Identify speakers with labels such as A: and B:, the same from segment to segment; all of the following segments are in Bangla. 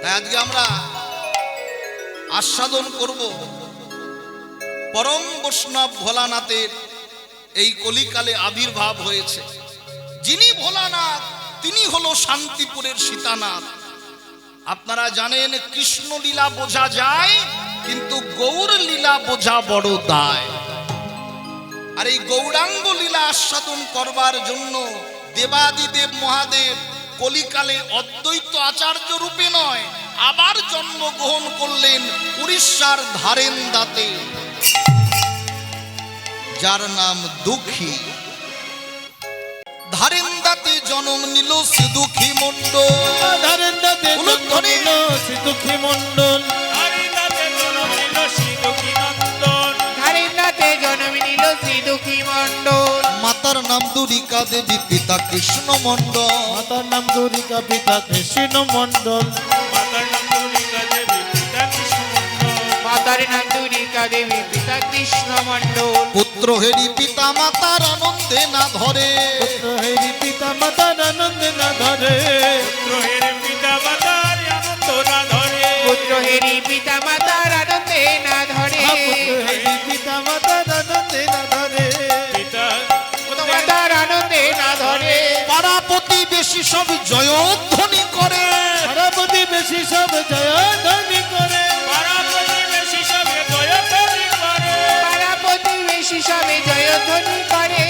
A: তাই আজকে আমরা আস্বাদন করব পরম বৈষ্ণব ভোলানাথের এই কলিকালে আবির্ভাব হয়েছে। যিনি ভোলানাথ তিনি হলো শান্তিপুরের সীতানাথ। আপনারা জানেন কৃষ্ণ লীলা বোঝা যায়, কিন্তু গৌর লীলা বোঝা বড় দায়। আর এই গৌরাঙ্গ লীলা আস্বাদন করবার জন্য দেবাদিদেব মহাদেব কলিকালে অদ্বৈত আচার্য রূপে নয়, আবার জন্মগ্রহণ করলেন উড়িষ্যার ধারেন্দাতে, যার নাম দুঃখী। ধারেন্দাতে জন্ম নিল শ্রীদুঃখী মণ্ডল,
B: ধারেন্দাতে জন্ম নিল শ্রীদুঃখী মণ্ডল, ধারেন্দাতে জন্ম নিল শ্রীদুঃখী মণ্ডল, ধারেন্দাতে জন্ম নিল শ্রীদুঃখী মণ্ডল।
A: মাতার নাম দুরিকা দেবী, পিতা কৃষ্ণ মণ্ডল,
B: মাতার নাম দুরিকা, পিতা কৃষ্ণ মণ্ডল, মাতার নাম দুরিকা দেবী, পিতা কৃষ্ণ মণ্ডল, মাতার নাম দুরিকা দেবী, পিতা কৃষ্ণ মণ্ডল।
A: পুত্র হেরি পিতা মাতার আনন্দে না ধরে,
B: পুত্র হেরি পিতা মাতার আনন্দে না ধরে, পুত্র হেরি পিতা মাতার আনন্দ না ধরে, পুত্র হেরি পিতা মাতার আনন্দে না ধরে, পুত্র হেরি পিতা মাতার আনন্দে না ধরে, পিতা মাতার আনন্দে না ধরে।
A: পাড়াপতি বেশি সব জয়ধ্বনি করে,
B: পাড়াপতি বেশি সব জয়ধ্বনি করে, পাড়াপতি বেশি সব জয়ধ্বনি করে, পাড়াপতি বেশি সব জয়ধ্বনি করে।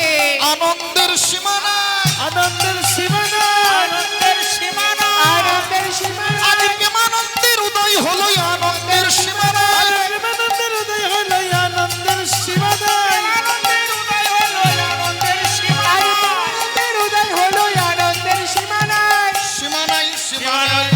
A: আনন্দের সীমা নাই,
B: আনন্দের সীমা নাই, আনন্দের সীমা নাই, আনন্দের সীমা নাই।
A: আজ প্রেমানন্দের উদয় হলো, আনন্দের সীমা নাই,
B: প্রেমানন্দের উদয় হলো, আনন্দের সীমা নাই, আনন্দের উদয় হলো, আনন্দের সীমা নাই, আনন্দের উদয় হলো, আনন্দের সীমা নাই,
A: সীমা নাই, সীমা নাই,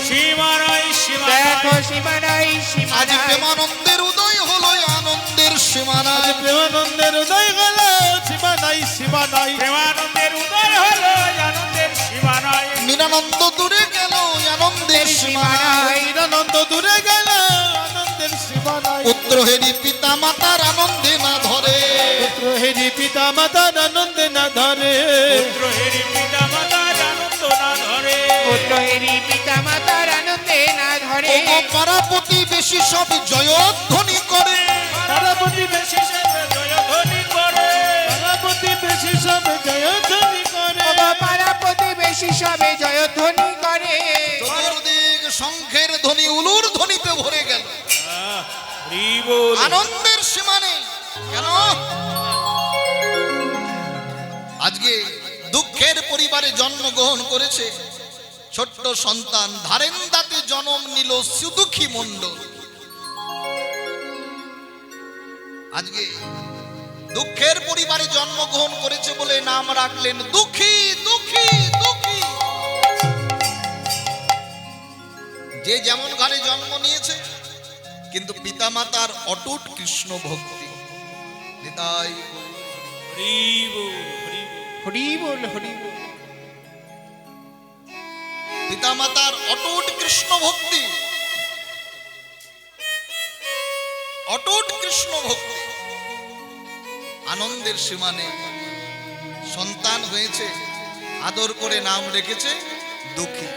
B: সীমা নাই, সীমা নাই। দেখো সীমা নাই, সীমা
A: আজ
B: নাই।
A: প্রেমানন্দের উদয় হলো, আনন্দের সীমা নাই,
B: প্রেমানন্দের উদয় হলো, সীমা নাই, সীমা নাই। প্রেমানন্দের উদয় হলো, আনন্দের সীমা নাই।
A: নিরানন্দ দূরে গেল, আনন্দের সীমা নাই,
B: নিরানন্দ দূরে গেল, আনন্দের সীমা নাই।
A: পুত্র হেরি পিতা মাতার আনন্দে না ধরে,
B: পুত্র হেরি পিতা মাতার আনন্দে না ধরে, পুত্র হেরি পিতা মাতার আনন্দ না ধরে, পুত্র হেরি পিতা মাতার আনন্দে না ধরে।
A: ও পাড়াপতি বেশি সব জয়ধ্বনি করে,
B: পাড়াপতি বেশি সব জয়ধ্বনি করে, পাড়াপতি বেশি সব জয়ধ্বনি করে, পাড়াপতি বেশি সব জয়ধ্বনি করে।
A: চতুর্দিক শঙ্খের ধ্বনি উলুর ধ্বনিতে ভরে গেল, আনন্দের সীমা নেই। কেন? আজকে দুঃখের পরিবারে জন্মগ্রহণ করেছে ছোট্ট সন্তান, ধারেন্দাতে জন্ম নিল শ্রীদুঃখী মণ্ডল। আজকে দুঃখের পরিবারে জন্মগ্রহণ করেছে বলে নাম রাখলেন দুঃখী, দুঃখী, দুঃখী। যে যেমন ঘরে জন্ম নিয়েছে, কিন্তু পিতামাতার অটুট কৃষ্ণ ভক্তি। নিতাই
B: হরি বল, হরি বল, হরি বল।
A: পিতামাতার অটুট কৃষ্ণ ভক্তি, অটুট কৃষ্ণ ভক্তি, আনন্দের সীমা নেই। সন্তান হয়েছে, আদর করে নাম রেখেছে দুঃখী,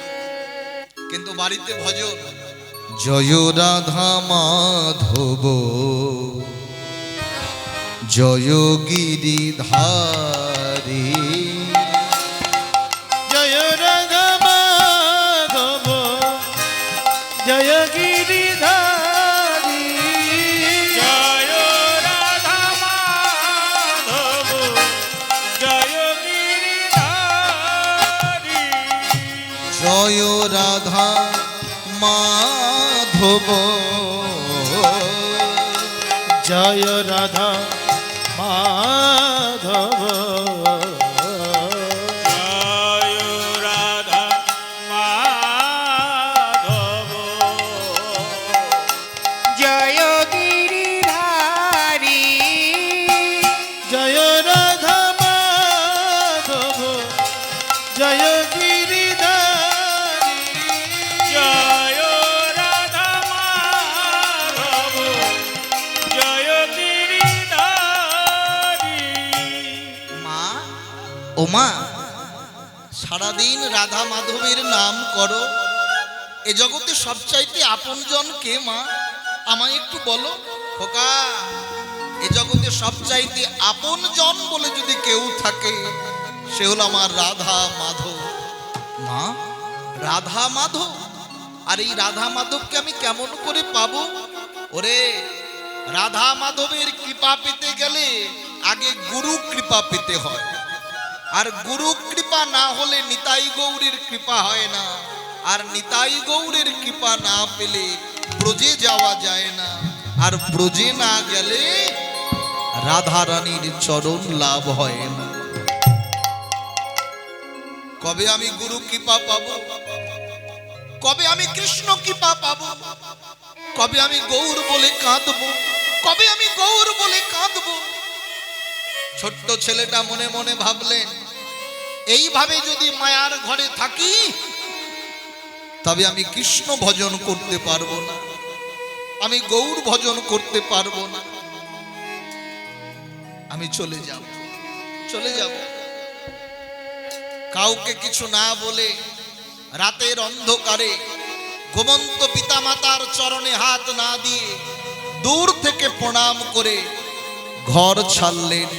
A: কিন্তু বাড়িতে ভজন জয় রাধা মাধব জয় গিরিধারী,
B: জয় রাধা মাধব জয় গিরিধারী, জয় রাধা মাধব জয় গিরিধারী,
A: জয় রাধা মাধব
B: জয় রাধা মাধব, জয় রাধা মাধব জয় গিরিধারী, জয় রাধা মাধব জয় গিরিধারী, জয় রাধা মাধব জয় গিরিধারী।
A: মা, ও মা, সারাদিন রাধা মাধবের নাম করো, এ জগতে সবচাইতে আপনজন কে মা? আমায় একটু বলো খোকা। এ জগতে সবচাইতে আপনজন বলে যদি কেউ থাকে, সে হলো আমার রাধা মাধব। মা, রাধা মাধব? আর এই রাধা মাধবকে আমি কেমন করে পাবো? ওরে, রাধা মাধবের কৃপা পেতে গেলে আগে গুরু কৃপা পেতে হয়, আর গুরু কৃপা না হলে নিতাই গৌরীর কৃপা হয় না, আর নিতাই গৌরের কৃপা না পেলে ব্রজে যাওয়া যায় না, আর ব্রজে না গেলে রাধা রানীর চরণ লাভ হয় না। কবে আমি গুরু কৃপা পাবো? কবে আমি কৃষ্ণ কৃপা পাবো? কবে আমি গৌর বলে কাঁদবো? কবে আমি গৌর বলে কাঁদবো? ছোট্ট ছেলেটা মনে মনে ভাবলেন, এইভাবে যদি মায়ার ঘরে থাকি তবে আমি কৃষ্ণ ভজন করতে পারবো না, আমি গৌর ভজন করতে পারবো না, আমি চলে যাব। কাউকে কিছু না বলে রাতের অন্ধকারে ঘুমন্ত পিতামাতার চরণে হাত না দিয়ে দূর থেকে প্রণাম করে ঘর ছাড়লেন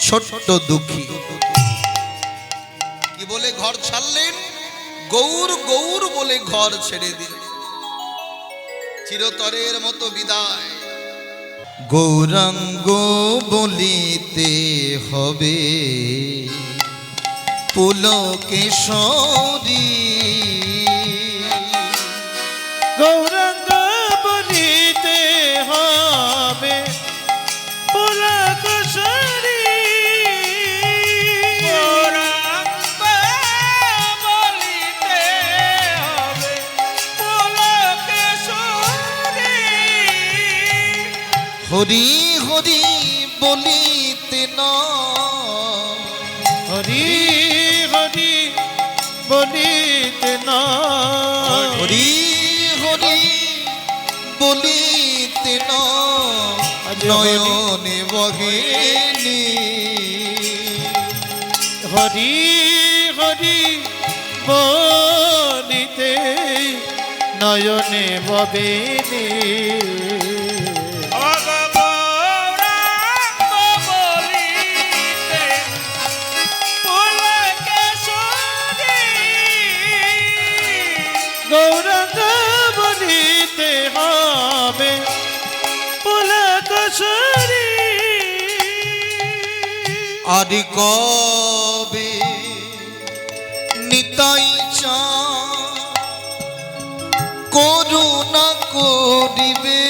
A: ছোট্ট দুঃখী। কি বলে ঘর ছাড়লেন? গৌর গৌর বলে ঘর ছেড়ে দিলেন। চিরতরের মতো বিদায়। গৌরাঙ্গ বলিতে হবে পুলকেশরী,
B: গৌরাঙ্গ বলিতে হবে পুলকেশরী, গৌরাঙ্গ বলিতে হবে পুলকেশরী,
A: হরি হরি বলিতে নয়,
B: হরি হরি বলিতে নয়,
A: হরি হরি বলিতে নয়, নয়নে বহেনি,
B: হরি হরি বলিতে নয়নে ববেনি, গৌরাঙ্গ বলিতে হবে পুলকেশরী।
A: আদি কবে নিতাই চাঁদ করুণা করিবে,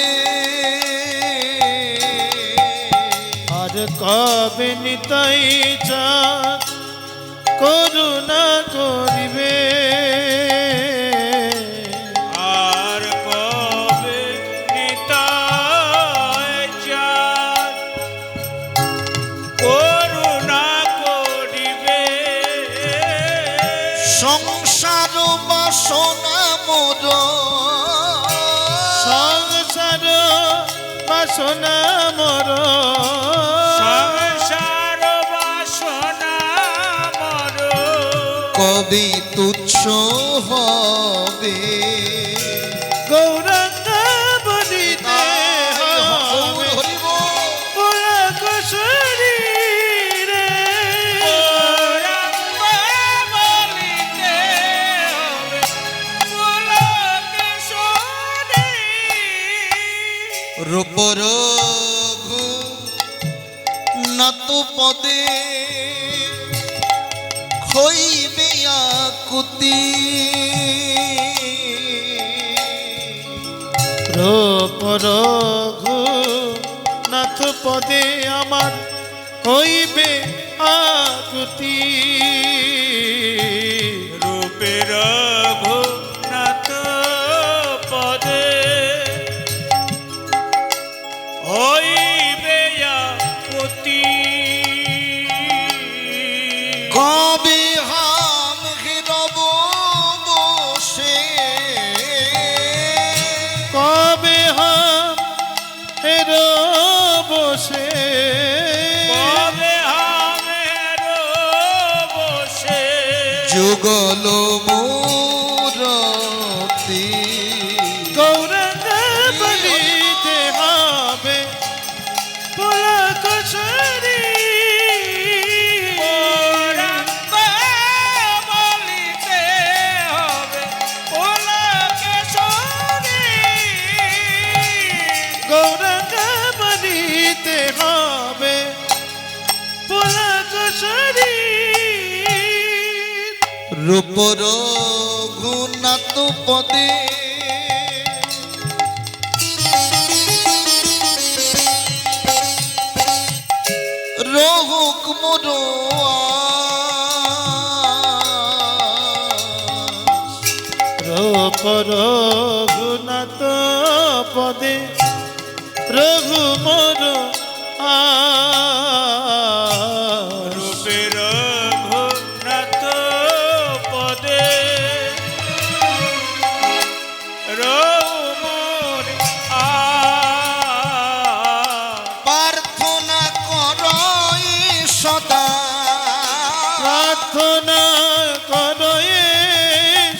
B: আর কবে নিতাই চাঁদ করুণা করিবে, আর কবে নিতাই চাঁদ করুণা করিবে,
A: সংসার বাসনা মোর,
B: সংসার বাসনা মোর, সংসার বাসনা মোর,
A: কবে তুচ্ছ হবে,
B: গৌরাঙ্গ বলিতে হবে পুলকেশরী রে, গৌরাঙ্গ বলিতে হবে পুলকেশরী,
A: রূপর নত পদে হইবে আকুতি,
B: রূপ রঘুনাথ পদে আমার হইবে আকুতি, রূপে রঘুনাথ পদে হইবে আকুতি,
A: কবে হাম হিরব বসে,
B: কবে হাম হেরো বসে, কবে হাম হেরো বসে,
A: যুগল মোর নদী
B: গৌরাঙ্গ বলিতে হবে পুলক সরি গৌরাঙ্গ বলিতে হবে পুলক সরি
A: রূপর গুণাত পদে রহুক মোর
B: রূপর গুণাত পদে রঘু মোর রূপের ঘূর্ণাত পদে রঘু মোর
A: প্রার্থনা করই সদা
B: প্রার্থনা করয়ে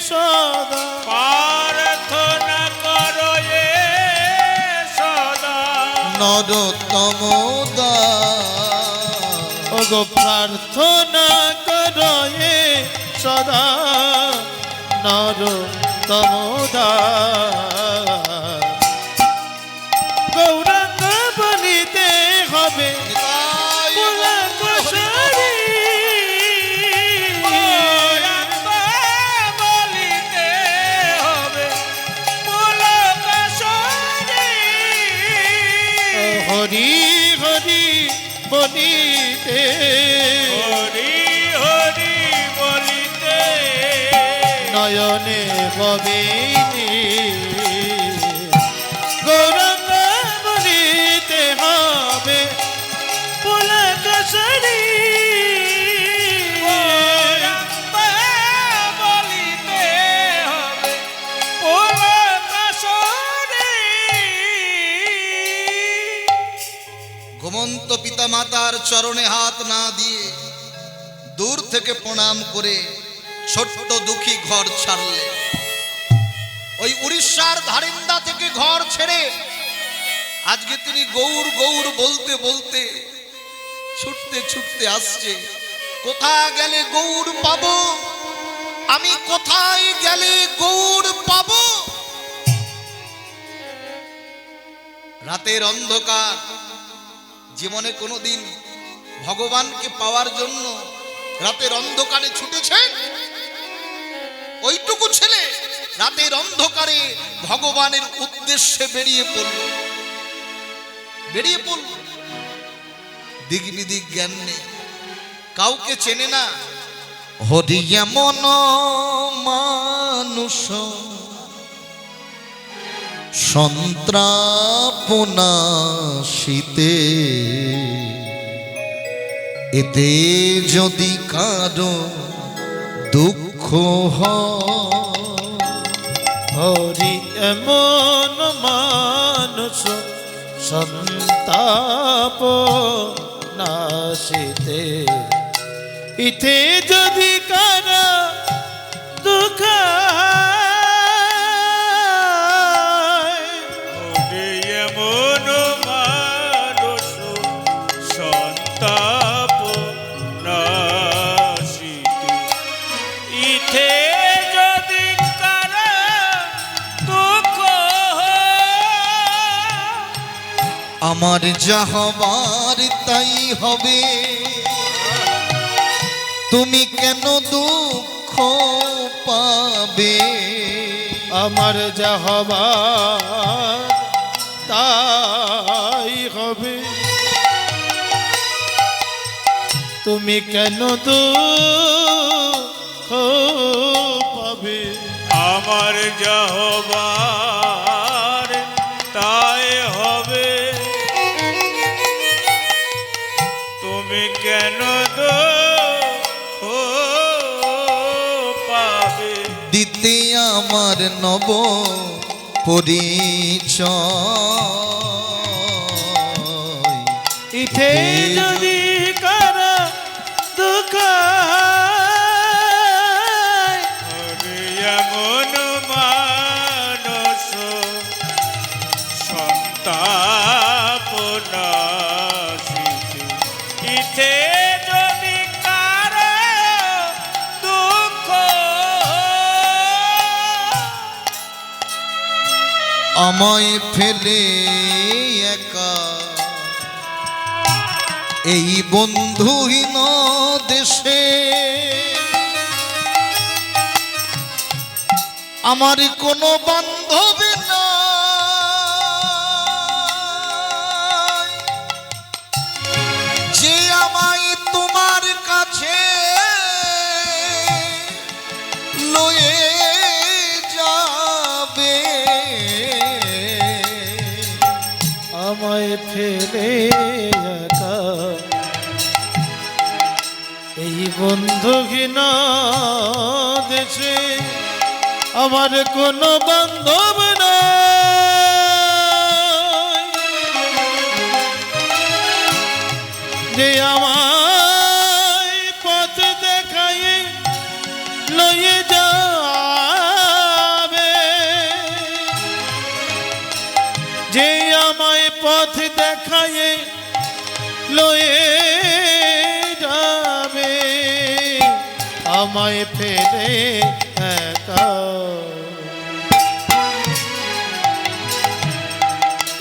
B: সদা প্রার্থনা করয়ে সদা
A: নরতম
B: ওগো প্রার্থনা করয়ে সদা নর তমোদা গৌরাঙ্গ বলিতে হবে পুলক সরি গৌরাঙ্গ বলিতে হবে পুলক সরি হরি হরি বলিতে হরি হরি বলিতে নয়নে ভবিনী গৌরাঙ্গ বলিতে হবে পুলক সরি গৌরাঙ্গ বলিতে হবে পুলক সরি
A: ঘুমন্ত পিতা মাতার চরণে হাত না দিয়ে দূর থেকে প্রণাম করে ছোট্ট দুঃখী ঘর ছাড়লে ওই উড়িষ্যার ধারিন্দা থেকে ঘর ছেড়ে আজকে তিনি গৌর গৌর বলতে বলতে ছুটতে ছুটতে আসছে। কোথায় গেলে গৌর পাবো, আমি কোথায় গেলে গৌর পাবো? রাতের অন্ধকার, জীবনে কোনোদিন ভগবানকে পাওয়ার জন্য রাতের অন্ধকারে ছুটেছেন? ওইটুকু ছেলে রাতের অন্ধকারে ভগবানের উদ্দেশ্যে বেরিয়ে পড়ল। দিক বিদিক জ্ঞান নেই, কাউকে চেনে না। হরি এমন মানুষ সন্ত্রাপনা শীতে, এতে যদি কারো দুঃখ
B: হরি এমন মানুষ সন্তাপ নাশিতে, ইতে যদি কারো দুঃখ এমন মানুষ সন্তাপ নাশিতে, ইতে যদি কারো দুঃখ
A: আমার যা হবার তাই হবে, তুমি কেন দুঃখ পাবে?
B: আমার যা হবার তাই হবে, তুমি কেন দুঃখ পাবে? আমার যা হবার তাই হবে, তুমি কেন দুঃখ পাবে?
A: দিতে আমার নব পরিচয়,
B: ইথে যদি কারো দুঃখ এমন
A: আমায় ফেলে একা এই বন্ধুহীন দেশে আমার কোনো বান্ধবী নাই যে আমায় তোমার কাছে লয়ে যাবে
B: আমায় ফেলে একা এই বন্ধুহীন দেশে আমার কোনো বান্ধব নাই যে আমায় পথ দেখাই লয়ে যাবে যে আমায় পথ দেখাই লয়ে যাবে আমায় ফেলে একা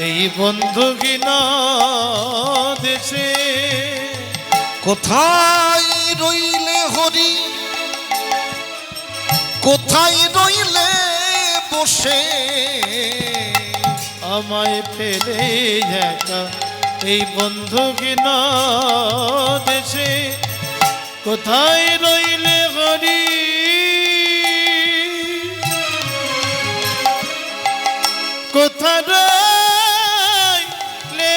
B: এই বন্ধুহীন দেশে
A: কোথায় রইলে হরি কোথায় রইলে বসে
B: আমায় ফেলে একা এই বন্ধুহীন দেশে কোথায় রইলে হরি কোথায় রইলে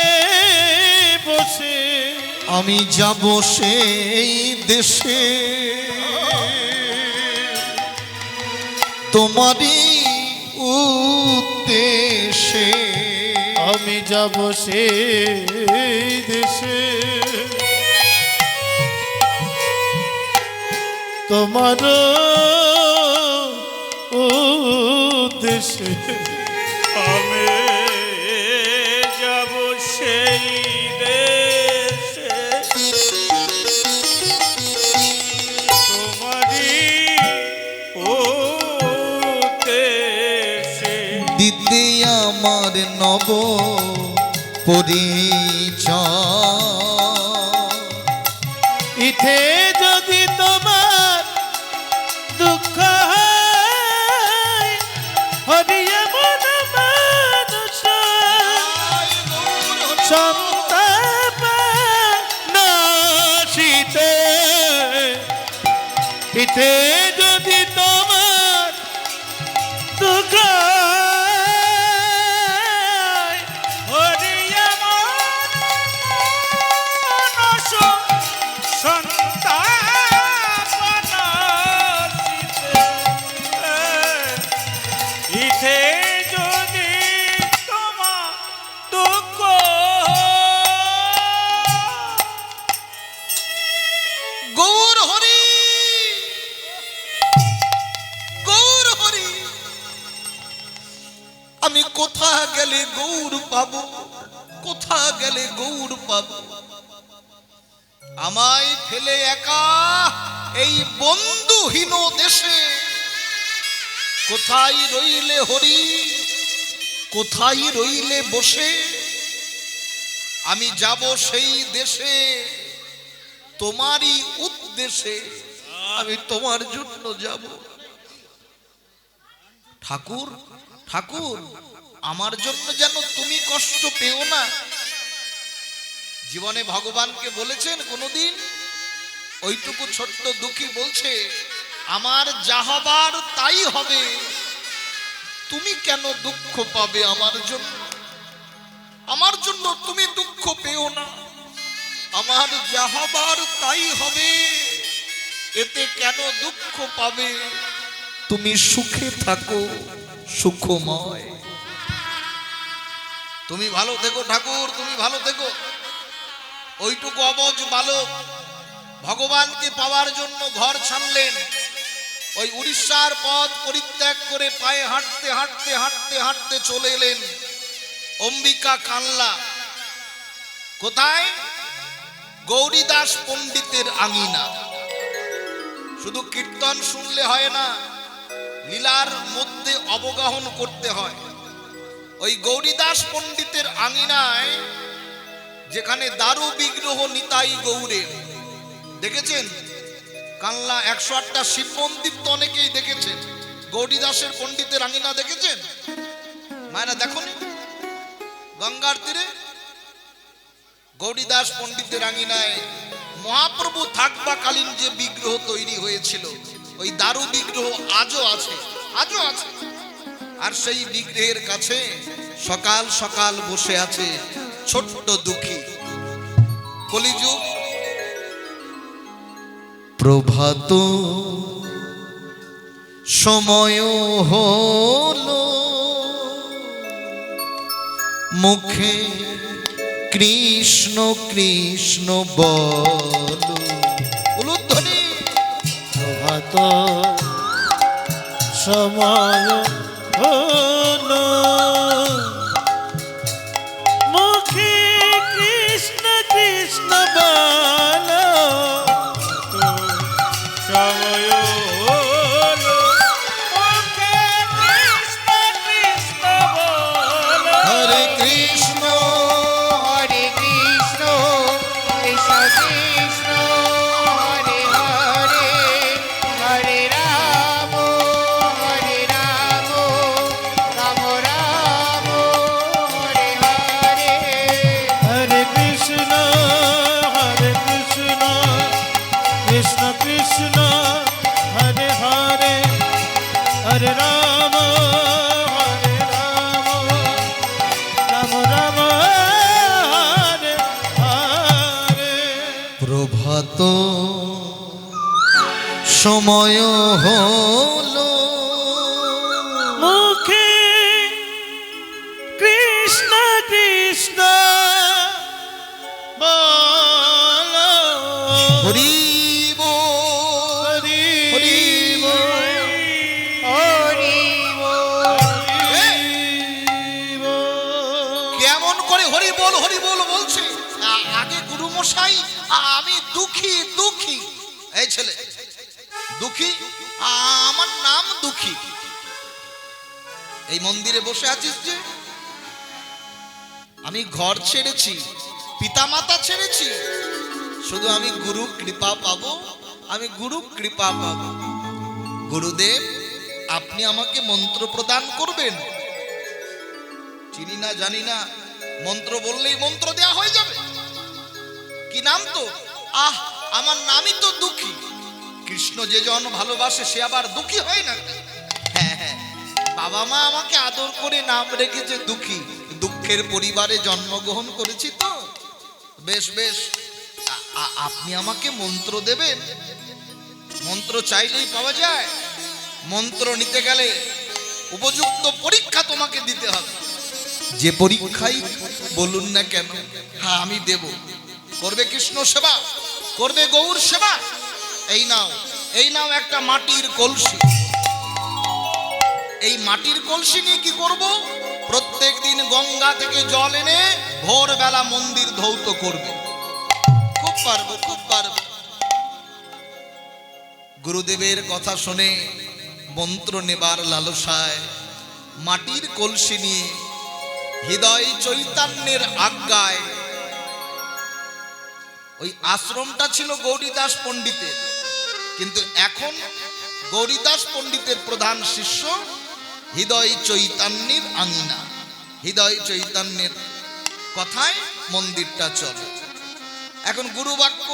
B: বসে
A: আমি যাব সেই দেশে তোমারই উদ্দেশে
B: আমি যাব সেই দেশে তোমার উদ্দেশে আমি যাব সেই দেশে তোমারই উদ্দেশে
A: দিদি আমার নব পরিচয়
B: ইথে যদি তোমার দুঃখ হয় হরিয়া মন মানুষ সন্তাপ নাশিতে ইথে যদি তোমার দুঃখ হয় হরিয়া মানুষ ইথে যদি তোমার দুঃখ
A: গৌর হরি গৌর হরি আমি কোথা গেলে গৌর পাবো কোথা গেলে গৌর পাবো আমায় ফেলে একা এই বন্ধুহীন দেশে কোথায় রইলে হরি কোথায় রইলে বসে আমি যাব সেই দেশে তোমারই উদ্দেশে আমি তোমার জন্য যাব ঠাকুর ঠাকুর আমার জন্য যেন তুমি কষ্ট পেও না জীবনে ভগবানকে বলেছেন কোনদিন ওইটুকু ছোট্ট দুঃখী বলছে আমার যা হবার তাই হবে তুমি কেন দুঃখ পাবে আমার জন্য তুমি দুঃখ পেও না আমার যা হবার তাই হবে এতে কেন দুঃখ পাবে তুমি সুখে থাকো সুখময় তুমি ভালো থেকো ঠাকুর তুমি ভালো থেকো ওইটুকু অবজ বালক ভগবানকে পাওয়ার জন্য ঘর ছাড়লেন ওই উড়িষ্যার পথ পরিত্যাগ করে পায়ে হাঁটতে হাঁটতে হাঁটতে হাঁটতে চলে এলেন অম্বিকা কানলা কোথায় গৌরীদাস পণ্ডিতের আঙিনা শুধু কীর্তন শুনলে হয় না লীলার মধ্যে অবগাহন করতে হয় ওই গৌরীদাস পণ্ডিতের আঙিনায় যেখানে দারু বিগ্রহ নিতাই গৌরের দেখেছেন, কানলা 108টা শিব মন্দির তো অনেকেই দেখেছেন, গৌরীদাসের পণ্ডিতের আঙিনা দেখেছেন মায়েরা? দেখুন গঙ্গার তীরে গৌরীদাস পণ্ডিতের আঙিনায় মহাপ্রভু থাকবাকালীন যে বিগ্রহ তৈরি হয়েছিল ওই দারু বিগ্রহ আজও আছে, আজও আছে। আর সেই বিগ্রহের কাছে সকাল সকাল বসে আছে ছোট্ট দুঃখী। কলিযুগ প্রভাত সময় হলো, মুখে কৃষ্ণ কৃষ্ণ বলো। উলুধ্বনি।
B: প্রভাত সময় হলো, মুখে কৃষ্ণ কৃষ্ণ বলো। সময় হলো, মুখে কৃষ্ণ কৃষ্ণ বলো।
A: হরে কৃষ্ণ
C: হরে কৃষ্ণ কৃষ্ণ কৃষ্ণ হরে হরে, হরে রাম রাম রাম হরে হরে।
B: হরে কৃষ্ণ কৃষ্ণ কৃষ্ণ হরে হরে, হরে রাম রাম রাম হরে হরে।
A: প্রভাত সময় হলো,
B: মুখে কৃষ্ণ কৃষ্ণ বলো।
A: হরি বল, হরি বল।
C: হরি
A: কেমন করে হরি বল বলছে? আগে গুরুমশাই আমি দুঃখী দুঃখী। এই ছেলে দুঃখী, আমার নাম দুঃখী। এই মন্দিরে বসে আছিস যে? আমি ঘর ছেড়েছি, পিতামাতা ছেড়েছি, শুধু আমি গুরু কৃপা পাবো, আমি গুরু কৃপা পাবো। গুরুদেব আপনি আমাকে মন্ত্র প্রদান করবেন। চিনি না জানি না, মন্ত্র বললেই মন্ত্র দেয়া হয়ে যাবে। কি নাম তো? আমার নামই তো দুঃখী। কৃষ্ণ যে জন ভালোবাসে সে আবার দুঃখী হয় না? হ্যাঁ হ্যাঁ, বাবা মা আমাকে আদর করে নাম রেখেছে দুঃখী। দুঃখের পরিবারে জন্মগ্রহণ করেছি তো। বেশ বেশ, আপনি আমাকে মন্ত্র দেবেন। মন্ত্র চাইলেই পাওয়া যায়। মন্ত্র নিতে গেলে উপযুক্ত পরীক্ষা তোমাকে দিতে হবে। যে পরীক্ষাই বলুন না কেন, হ্যাঁ আমি দেব। করবে কৃষ্ণ সেবা, করবে গৌর সেবা। এই নাও একটা মাটির কলসি। এই মাটির কলসি নিয়ে কি করব? প্রত্যেক দিন গঙ্গা থেকে জল এনে ভোরবেলা মন্দির ধৌত করবে। খুব পারবো, খুব পারবো। গুরুদেবের কথা শুনে মন্ত্র নেবার লালসায় মাটির কলসি নিয়ে হৃদয় চৈতন্যের আজ্ঞায়, ওই আশ্রমটা ছিল গৌরীদাস পণ্ডিতের, কিন্তু এখন গৌরীদাস পণ্ডিতের প্রধান শিষ্য হৃদয় চৈতন্যের আঙিনা। হৃদয় চৈতন্যের কথায় মন্দিরটা চলে। এখন গুরু বাক্য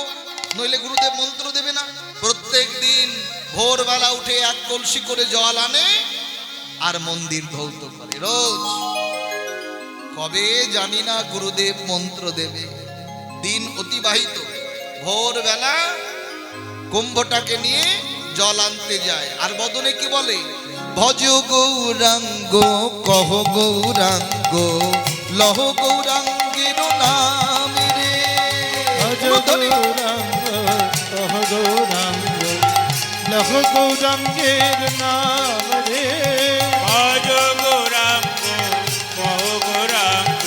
A: নইলে গুরুদেব মন্ত্র দেবে না। প্রত্যেক দিন ভোরবেলা উঠে এক কলসি করে জল আনে আর মন্দির ধৌত করে রোজ। কবে জানি না গুরুদেব মন্ত্র দেবে। দিন অতিবাহিত, ভোরবেলা কুম্ভটাকে নিয়ে জল আনতে যায় আর বদনে কি বলে? ভজ গৌরাঙ্গ কহ গৌরাঙ্গ লহ গৌরাঙ্গের নাম রে।
B: ভজ গৌরাঙ্গ কহ গৌরাঙ্গ লহ গৌরাঙ্গের নাম রে। ভজ গৌরাঙ্গ কহ গৌরাঙ্গ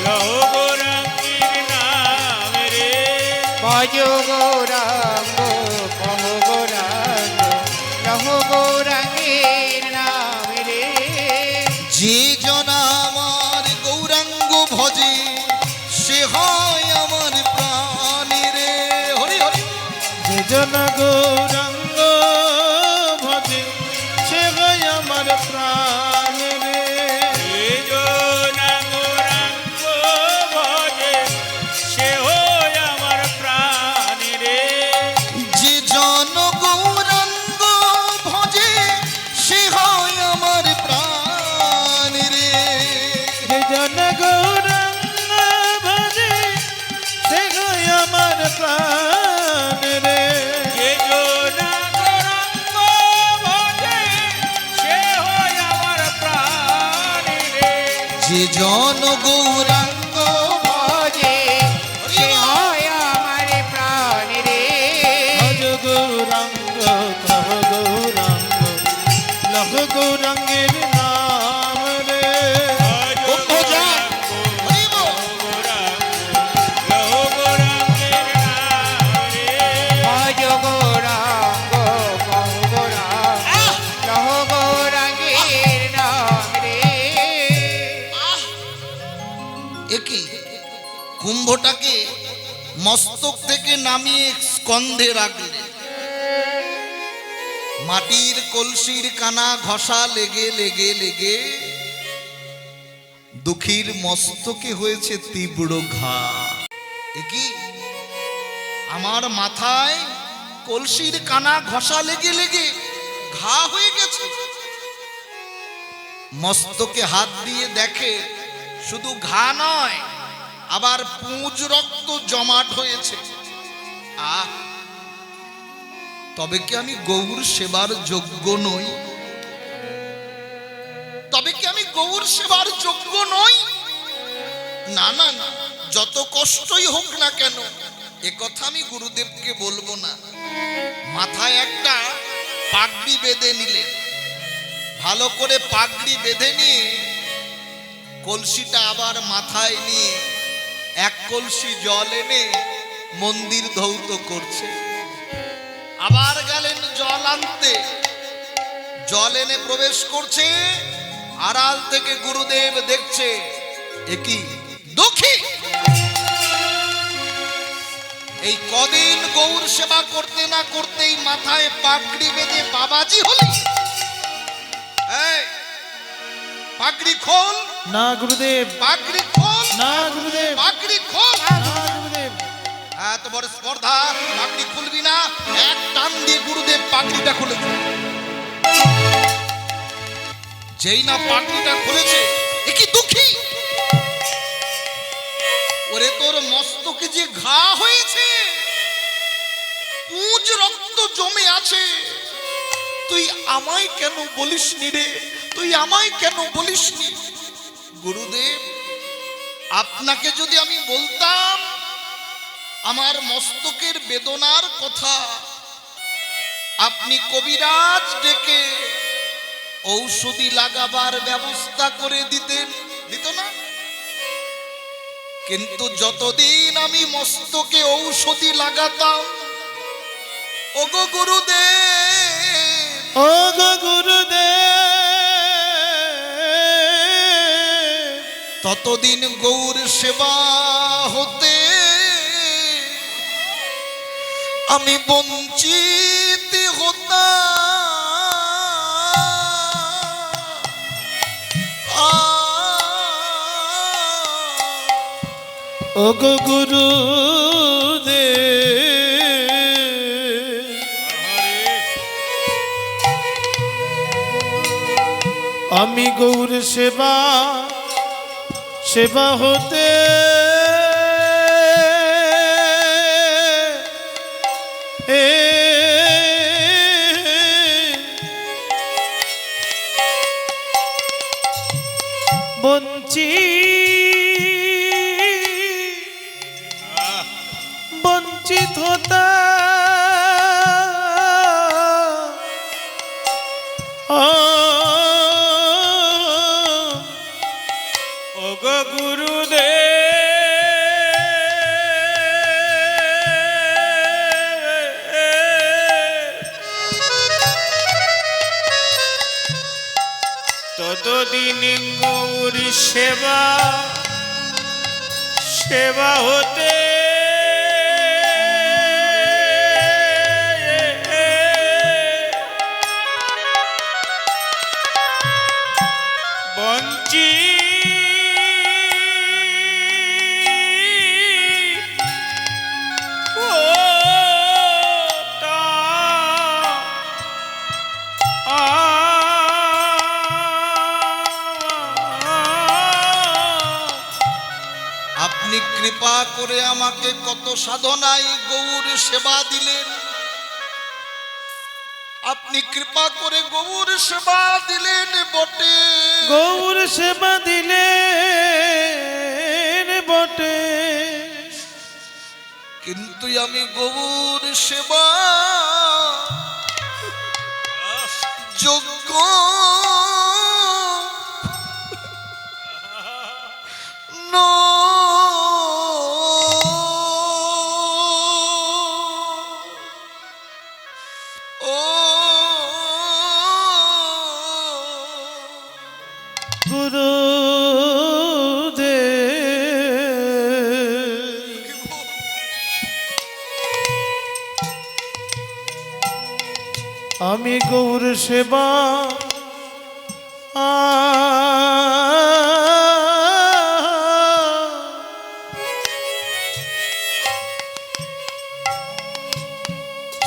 B: লহ গৌরাঙ্গের নাম রে।
C: ভজ গৌরাঙ্গ কহ গৌরাঙ্গ লহ গৌরাঙ্গের নাম রে।
A: যে জনাম
B: জন গৌরাঙ্গ ভজে সে হয় আমার প্রাণ রে
C: যে জন গৌরাঙ্গ ভজে সে হয় আমার প্রাণ রে
A: যে জন গৌরাঙ্গ
C: ভজে সে হয় আমার প্রাণ রে
B: ভজ গৌরাঙ্গ কহ গৌরাঙ্গ লহ গৌরাঙ্গের নাম রে
C: ভজ গৌরাঙ্গ কহ গৌরাঙ্গ লহ গৌরাঙ্গের নাম রে
A: একই কুম্ভটাকে মস্তক থেকে নামিয়ে স্কন্ধে রাখলেন। মাটির কলসির কানা ঘষা লেগে লেগে লেগে দুঃখীর মস্তকে হয়েছে তীব্র ঘা। একই আমার মাথায় কলসির কানা ঘষা লেগে লেগে ঘা হয়ে গেছে। মস্তকে হাত দিয়ে দেখে শুধু ঘা নয়, আবার পুঁজ রক্ত জমাট হয়েছে। আহ, তবে কি আমি গৌর সেবার যোগ্য নই? তবে কি আমি গৌর সেবার যোগ্য নই? না না না, যত কষ্টই হোক না কেন একথা আমি গুরুদেবকে বলবো না। মাথায় একটা পাগড়ি বেঁধে নিলেন। ভালো করে পাগড়ি বেঁধে নিয়ে কলসিটা আবার মাথায় নিয়ে এক কলসি জল এনে মন্দির ধৌত করছে। আবার গেলেন জল আনতে, জল এনে প্রবেশ করছে। আড়াল থেকে গুরুদেব দেখছে, একই দুঃখী এই কদিন গৌর সেবা করতে না করতেই মাথায় পাগড়ি বেঁধে বাবাজি হলি। এই পাগড়ি খোল।
B: না গুরুদেব,
A: পাগড়ি খোল।
B: না গুরুদেব,
A: পাগড়ি খোল।
B: না গুরুদেব।
A: এত বড় স্পর্ধা, পাগড়ি খুলবি না? এক টান দিয়ে গুরুদেব পাগড়িটা খুলে দিল। যেই না পাগড়িটা খুলেছে, এ কি দুঃখী, ওরে তোর মস্তকে যে ঘা হয়েছে, পুঁজ রক্ত জমে আছে, তুই আমায় কেন বলিসনি রে? তুই আমায় কেন বলিসনি? গুরুদেব, আপনাকে যদি আমি বলতাম আমার মস্তকের বেদনার কথা, আপনি কবিরাজ ডেকে ঔষধি লাগাবার ব্যবস্থা করে দিতেন, দিত না? কিন্তু যতদিন আমি মস্তকে ঔষধি লাগাতাম, ওগো গুরুদেব,
B: ও গো গুরুদেব,
A: ততদিন গৌর সেবা হতে আমি বঞ্চিত হতাম।
B: ও গো গুরুদেব, আমি গৌর সেবা সেবা হতে বঞ্চিত হতা ওগো গুরুদেব, ততদিন গৌর সেবা সেবা হতে
A: কৃপা করে আমাকে কত সাধনায় গৌর সেবা দিলেন, আপনি কৃপা করে গৌর সেবা দিলেন বটে,
B: গৌর সেবা দিলেন বটে,
A: কিন্তু আমি গৌর সেবা যোগ্য
B: আমি গৌর সেবা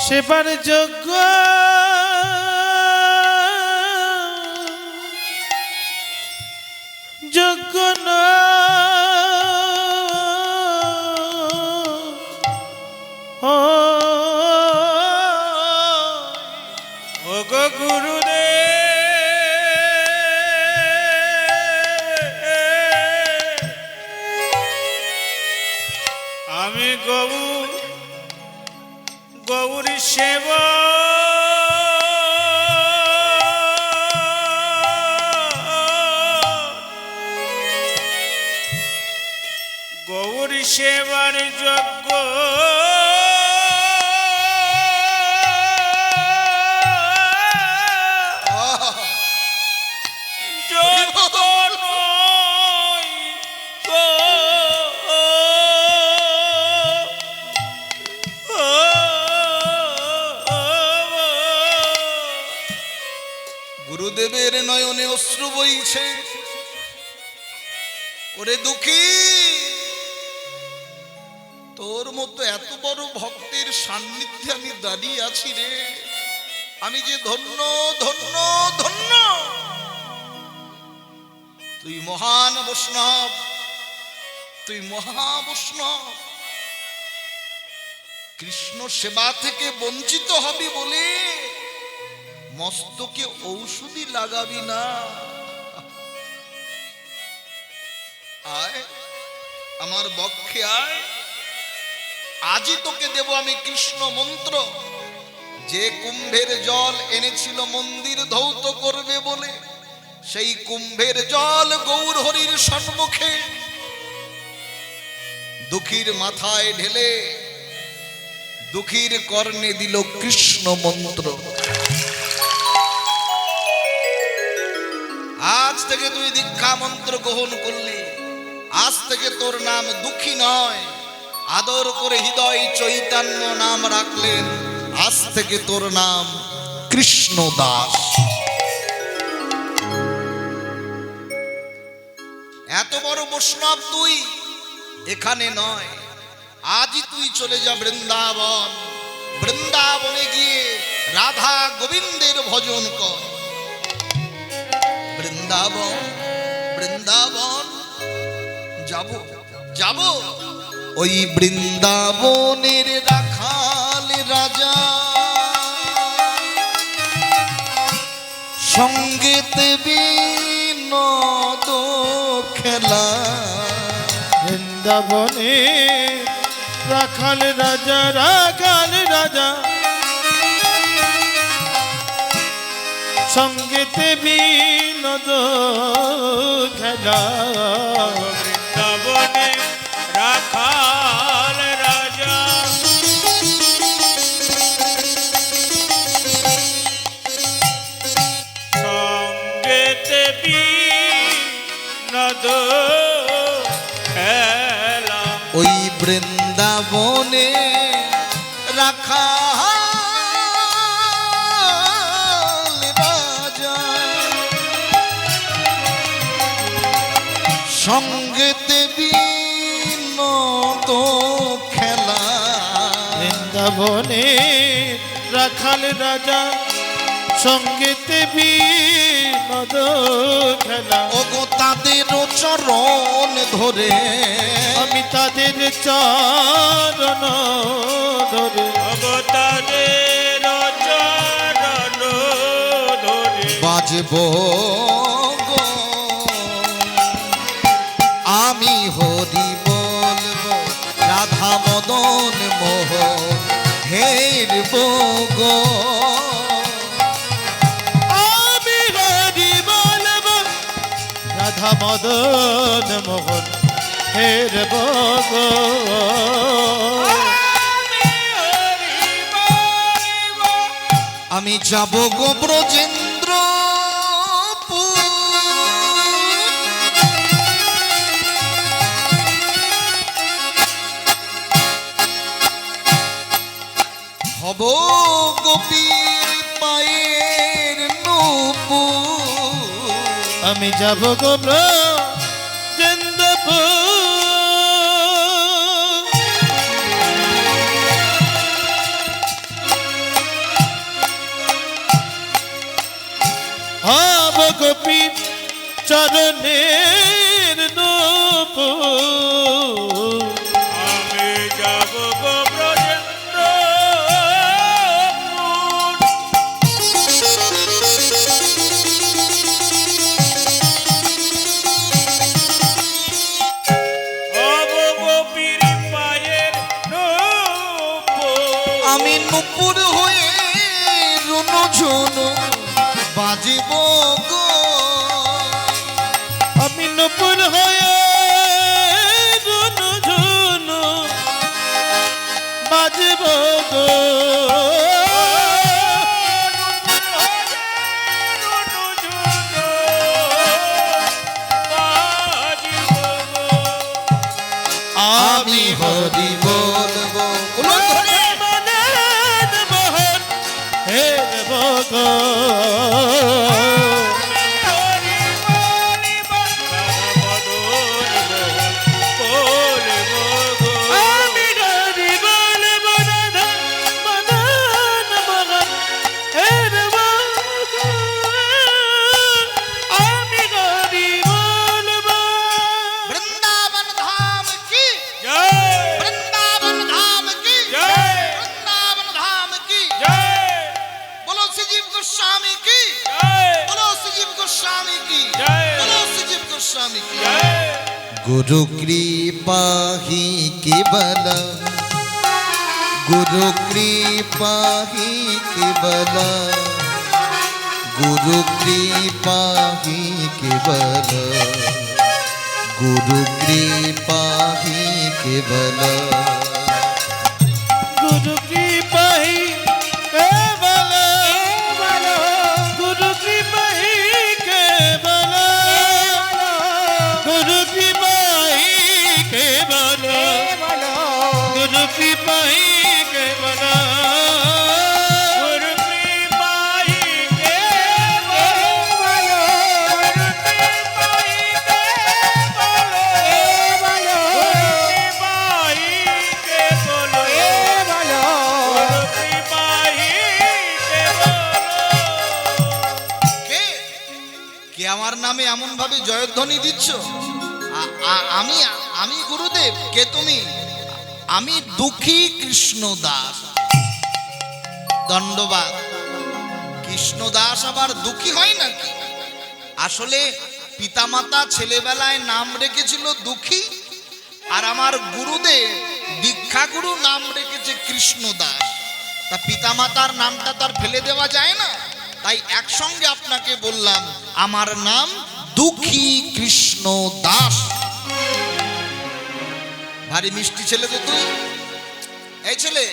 B: সেবার যোগ্য যোগ্য আমি গৌর সেবা গৌর সেবার যোগ্য
A: গুরুদেবের নয়নে অশ্রু বইছে, ওরে দুঃখী, তোর মতো এত বড় ভক্তের সান্নিধ্যে আমি দাঁড়িয়ে আছি রে, আমি যে ধন্য ধন্য ধন্য। তুই মহান বৈষ্ণব, তুই মহাবৈষ্ণব, কৃষ্ণ সেবা থেকে বঞ্চিত হবি বলে মস্তকে ঔষধি লাগাবি না। আয় আমার বক্ষে আয়, আজই তোকে দেব আমি কৃষ্ণ মন্ত্র। যে কুম্ভের জল এনেছিল মন্দির ধৌত করবে বলে, সেই কুম্ভের জল গৌর হরির সম্মুখে দুঃখীর মাথায় ঢেলে দুঃখীর কর্ণে দিল কৃষ্ণ মন্ত্র। আজ থেকে তুই দীক্ষা মন্ত্র গ্রহণ করলি, আজ থেকে তোর নাম দুঃখী নয়, আদর করে হৃদয় চৈতন্য নাম রাখলেন, আজ থেকে তোর নাম কৃষ্ণ দাস। এত বড় বৈষ্ণব তুই এখানে নয়, আজই তুই চলে যা বৃন্দাবন, বৃন্দাবনে গিয়ে রাধা গোবিন্দের ভজন কর। বৃন্দাবন বৃন্দাবন যাব যাব, ওই বৃন্দাবনের রাখাল রাজা সঙ্গেতে বিনোদ খেলা।
B: বৃন্দাবনে রাখাল রাজা, রাখাল রাজা সঙ্গেতে বিনোদ খেলা। বৃন্দাবনে রাখাল রাজা সঙ্গেতে বিনোদ খেলা।
A: ওই বৃন্দাবনে রাখাল রাজা সঙ্গেতে বিনোদ খেলা।
B: বৃন্দাবনে রাখাল রাজা সঙ্গেতে বিনোদ খেলা।
A: ওগো তাদের চরণ ধরে
B: আমি তাদের চরণ ধরে
D: অবতারের চরণ ধরে
A: বাজব গো আমি হরি বলবো রাধা মদন মোহ হেরব গো
B: আমি হরি বলবো রাধা মদন মোহন হের বগ
A: আমি যাব গো ব্রজেন্দ্র হব গোপীর পায়ের নূপুর
B: আমি যাব গো ব্রজেন্দ্রপুর হব গোপী চরণের নূপুর
D: আমি যাব গো ব্রজেন্দ্রপুর হব গোপীর পায়ের নূপুর
A: আমি নূপুর হয়ে রুনু ঝুনু বাজিব গো
B: আমি নূপুর হয়ে রুনু ঝুনু বাজব গো
A: আমি হরি বলবো
B: মদন মোহন হের বগ আমি হরি বলবো রাধা মদন মোহন হের বগ আমি হরি বলবো
A: বৃন্দাবন ধাম কি বৃন্দাবন ধাম কি বৃন্দাবন ধাম কি बोलो सजीव गोस्वामी की बोलो सजीव गोस्वामी की बोलो सजीव गोस्वामी की गुरु कृपा ही केवल गुरु कृपा ही केवल गुरु कृपा ही केवल गुरु कृपा ही केवल
B: गुरु की पाही केवल गुरु की पाही केवल गुरु की पाही केवल गुरु की पाही केवल
A: কে আমার নামে এমন ভাবে জয়ধ্বনি দিচ্ছ আমি আমি গুরুদেব কে তুমি আমি দুঃখী কৃষ্ণ দাস দণ্ডবাদ কৃষ্ণ দাস আবার দুঃখী হয় নাকি আসলে পিতামাতা ছেলেবেলায় নাম রেখেছিল দুঃখী আর আমার গুরুদেব দীক্ষাগুরু নাম রেখেছে কৃষ্ণ দাস তা পিতামাতার নামটা তার ফেলে দেওয়া যায় না তাই একসঙ্গে আপনাকে বললাম আমার নাম দুঃখী কৃষ্ণ দাস ভারী মিষ্টি ছেলে তো তুই এই ছেলে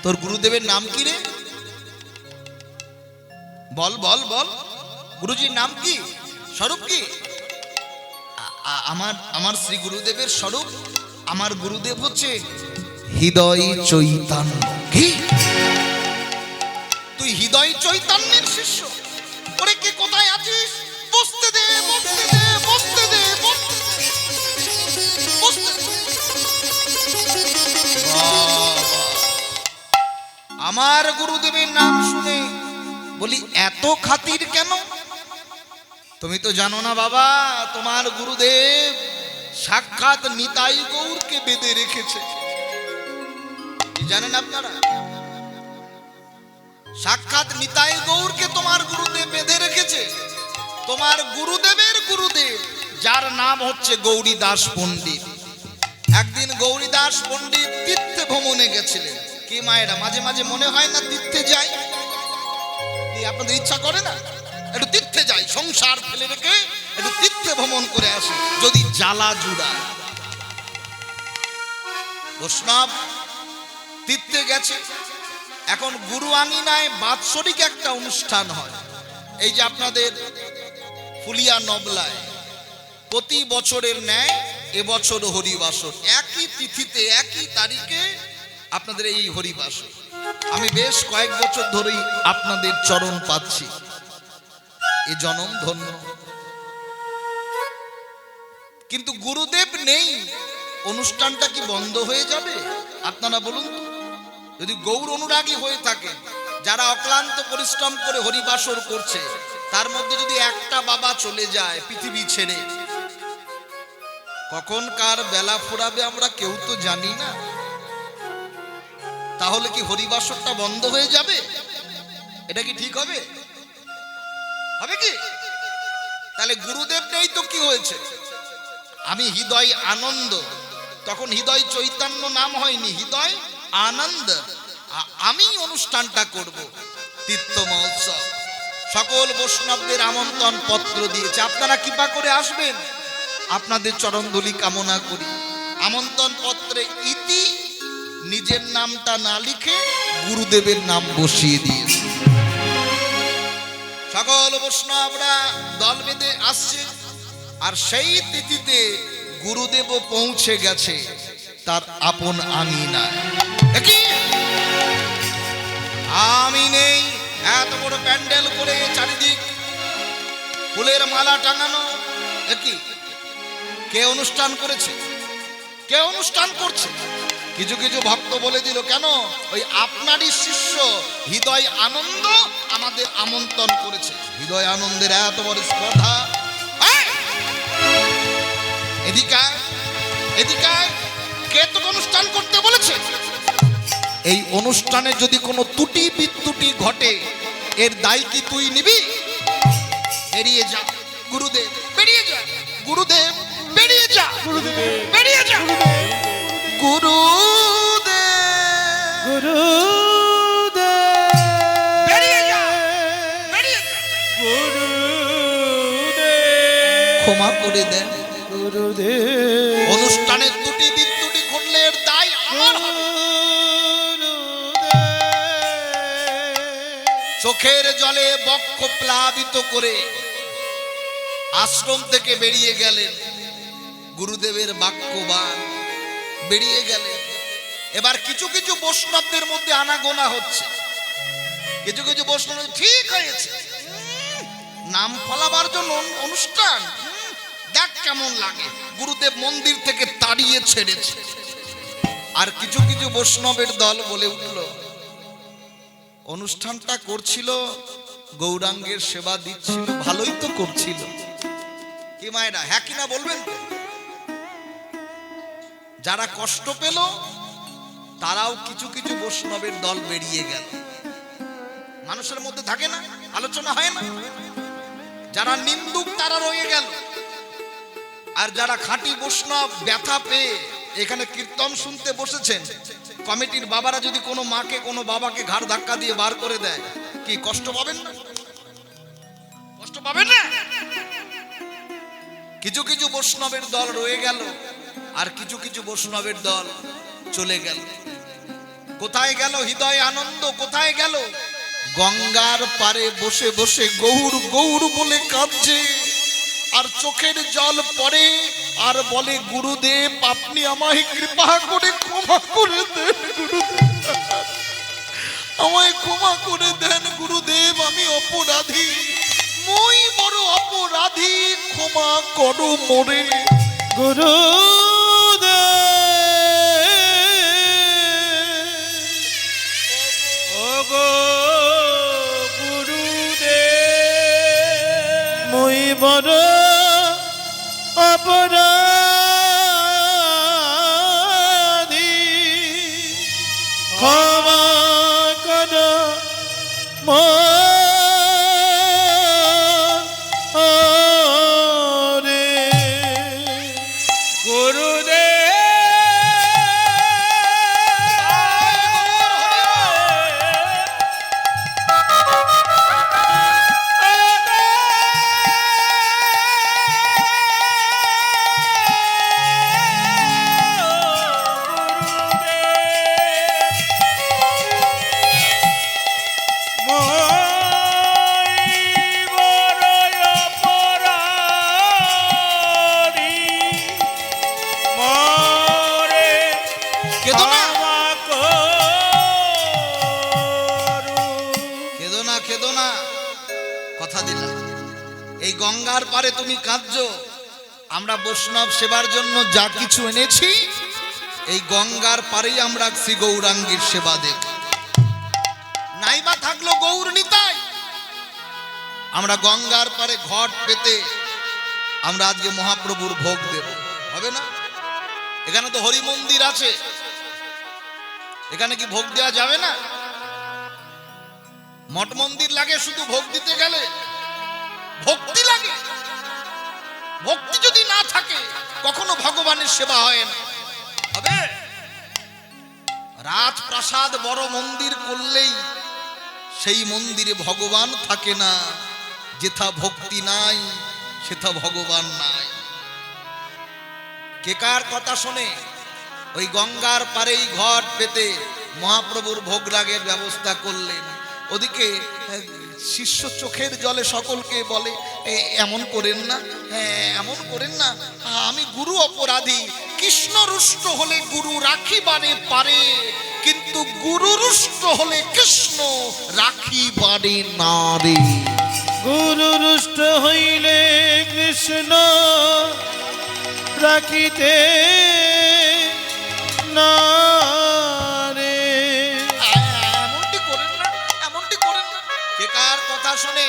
A: তোর গুরুদেবের নাম কি রে বল বল বল গুরুজির নাম কি স্বরূপ কি আমার আমার শ্রী গুরুদেবের স্বরূপ আমার গুরুদেব হচ্ছে হৃদয় চৈতন্য কি তুই হৃদয় চৈতন্যের শিষ্য ওরে কে কোথায় আছিস বসতে দে বসতে দে বসতে দে বসতে দে। আমার গুরুদেবের নাম শুনে বলি এত খাতির কেন তুমি তো জানো না বাবা, তোমার গুরুদেব সাক্ষাৎ নিতাই গৌরকে বেঁধে রেখেছে। কি জানেন আপনারা? সাক্ষাৎ নিতাই গৌরকে তোমার গুরুদেব বেঁধে রেখেছে। তোমার গুরুদেবের গুরুদেব, যার নাম হচ্ছে গৌরীদাস পণ্ডিত। একদিন গৌরীদাস পণ্ডিত তীর্থে ভ্রমণে গেছিলেন। কি মায়েরা, মাঝে মাঝে মনে হয় না তীর্থে যাই? কি আপনাদের ইচ্ছা করে না একটু তীর্থে যাই, সংসার ফেলে রেখে একটু তীর্থে ভ্রমণ করে আসি, যদি জ্বালা জুড়ায়? বৈষ্ণব তীর্থে গেছে। এখন গুরু আঙিনায় বাৎসরিক একটা অনুষ্ঠান হয়। এই যে আপনাদের ফুলিয়া নবলায় প্রতি বছরের ন্যায় এবছর হরিবাসর, একই তিথিতে একই তারিখে আপনাদের এই হরিবাসর। আমি বেশ কয়েক বছর ধরেই আপনাদের চরণ পাচ্ছি, এ জনম ধন্য। কিন্তু গুরুদেব নেই, অনুষ্ঠানটা কি বন্ধ হয়ে যাবে? আপনারা বলুন তো। যদি গৌর অনুরাগী হয়ে থাকে, যারা অক্লান্ত পরিশ্রম করে হরিবাসর করছে, তার মধ্যে যদি একটা বাবা চলে যায় পৃথিবী ছেড়ে, কখন কার বেলা ফুরাবে আমরা কেউ তো জানি না। তাহলে কি হরিবাসরটা বন্ধ হয়ে যাবে? এটা কি ঠিক হবে? হবে কি? তাহলে গুরুদেব নেই তো কি হয়েছে? আমি হৃদয় আনন্দ, তখন হৃদয় চৈতন্য নাম হয়নি, হৃদয় আনন্দ। আমি অনুষ্ঠানটা করব, তীর্থ মহোৎসব। সকল বৈষ্ণবদের আমন্ত্রণ পত্র দিয়েছে, আপনারা কৃপা করে আসবেন, আপনাদের চরণধুলি কামনা করি। আমন্ত্রণ পত্রে ইতি নিজের নামটা না লিখে গুরুদেবের নাম বসিয়ে দিয়েছে। সকল বৈষ্ণবরা দল বেঁধে আসছে, আর সেই তিথিতে গুরুদেবও পৌঁছে গেছে তার আপন আঙিনায়। আমি নেই, এত বড় প্যান্ডেল করে চারিদিক ফুলের মালা টাঙানো, একই কে অনুষ্ঠান করেছে? কে অনুষ্ঠান করছে? কিছু কিছু ভক্ত বলে দিল, কেন ওই আপনারই শিষ্য হৃদয় আনন্দ আমাদের আমন্ত্রণ করেছে। হৃদয় আনন্দের এত বড় স্পর্ধা, এদিকে এদিকে কে তো অনুষ্ঠান করতে বলেছে? এই অনুষ্ঠানে যদি কোনো ত্রুটি বিত্রুটি ঘটে, এর দায় কি তুই নিবি? বেরিয়ে যা গুরুদেব, বেরিয়ে যা গুরুদেব, বেরিয়ে যা গুরুদেব, বেরিয়ে যা গুরুদেব,
B: গুরুদেব,
A: বেরিয়ে যা, বেরিয়ে যা। ক্ষমা করে দেন
B: গুরুদেব,
A: অনুষ্ঠানের ত্রুটি বিত্রুটি ঘটলে এর দায় আমার হবে। চোখের জলে বক্ষ প্লাবিত করে আশ্রম থেকে বেরিয়ে গেলেন গুরুদেবের বাক্যবান, বেরিয়ে গেলেন। এবার কিছু কিছু বৈষ্ণবদের মধ্যে আনাগোনা হচ্ছে। কিছু কিছু বৈষ্ণব ঠিক হয়েছে, নাম ফলাবার জন্য অনুষ্ঠান, দেখ কেমন লাগে, গুরুদেব মন্দির থেকে তাড়িয়ে ছেড়েছে। আর কিছু কিছু বৈষ্ণবের দল বলে উঠল, অনুষ্ঠানটা করছিল, গৌরাঙ্গের সেবা দিচ্ছিল, ভালোই তো করছিল। কি মায়েরা, হ্যাঁ কিনা বলবেন তো? যারা কষ্ট পেল তারাও কিছু কিছু বৈষ্ণবের দল বেরিয়ে গেল। মানুষের মধ্যে থাকে না, আলোচনা হয় না? যারা নিন্দুক তারা রয়ে গেল, আর যারা খাঁটি বৈষ্ণব ব্যথা পেয়ে এখানে কীর্তন শুনতে বসেছেন, কমিটির বাবারা যদি কোনো মাকে কোনো বাবাকে ঘাড় ধাক্কা দিয়ে বার করে দেয়, কি কষ্ট পাবেন না? কষ্ট পাবেন না? কিছু কিছু বৈষ্ণবের দল রয়ে গেল, আর কিছু কিছু বৈষ্ণবের দল চলে গেল। কোথায় গেল হৃদয় আনন্দ? কোথায় গেল? গঙ্গার পারে বসে বসে গৌর গৌর বলে কাঁদছে, আর চোখের জল পড়ে, আর বলে, গুরুদেব আপনি আমায় কৃপা করে ক্ষমা করে দেন গুরুদেব, আমায় ক্ষমা করে দেন গুরুদেব, আমি অপরাধী, মই বড় অপরাধী, ক্ষমা করো মোরে
B: গুরুদেব,
D: ওগো গুরুদেব,
B: মই বড় অপরাধী, ক্ষমা কর মোরে।
A: কেঁদো না, কেঁদো না, কেঁদো না, কথা দিলাম। এই গঙ্গার পারে তুমি কাঁদছো, আমরা বৈষ্ণব সেবার জন্য যা কিছু এনেছি এই গঙ্গার পারেই আমরা শ্রী গৌরাঙ্গীর সেবা দেব। নাইবা থাকলো গৌর নিতাই, আমরা গঙ্গার পারে ঘট পেতে আমরা আজকে মহাপ্রভুর ভোগ দেব, হবে না? এখানে তো হরি মন্দির আছে, এখানে কি ভোগ দেওয়া যাবে না? মঠ মন্দির লাগে শুধু ভোগ দিতে গেলে, ভক্তি লাগে। ভক্তি যদি না থাকে কখনো ভগবানের সেবা হয় না, হবে? রাজপ্রাসাদ বড় মন্দির করলেই সেই মন্দিরে ভগবান থাকে না। যেথা ভক্তি নাই সেথা ভগবান নাই। কে কার কথা শোনে? ওই গঙ্গার পারেই ঘট পেতে মহাপ্রভুর ভোগ রাগের ব্যবস্থা করলেন। ওদিকে শিষ্য চোখের জলে সকলকে বলে, এমন করেন না, এমন করেন না, আমি গুরু অপরাধী। কৃষ্ণ রুষ্ট হলে গুরু রাখিবারে পারে, কিন্তু গুরু রুষ্ট হলে কৃষ্ণ রাখিবারে না রে।
B: গুরু রুষ্ট হইলে কৃষ্ণ রাখিতে না রে।
A: এমনটি করেন না, এমনটি করেন না। কে কার কথা শুনে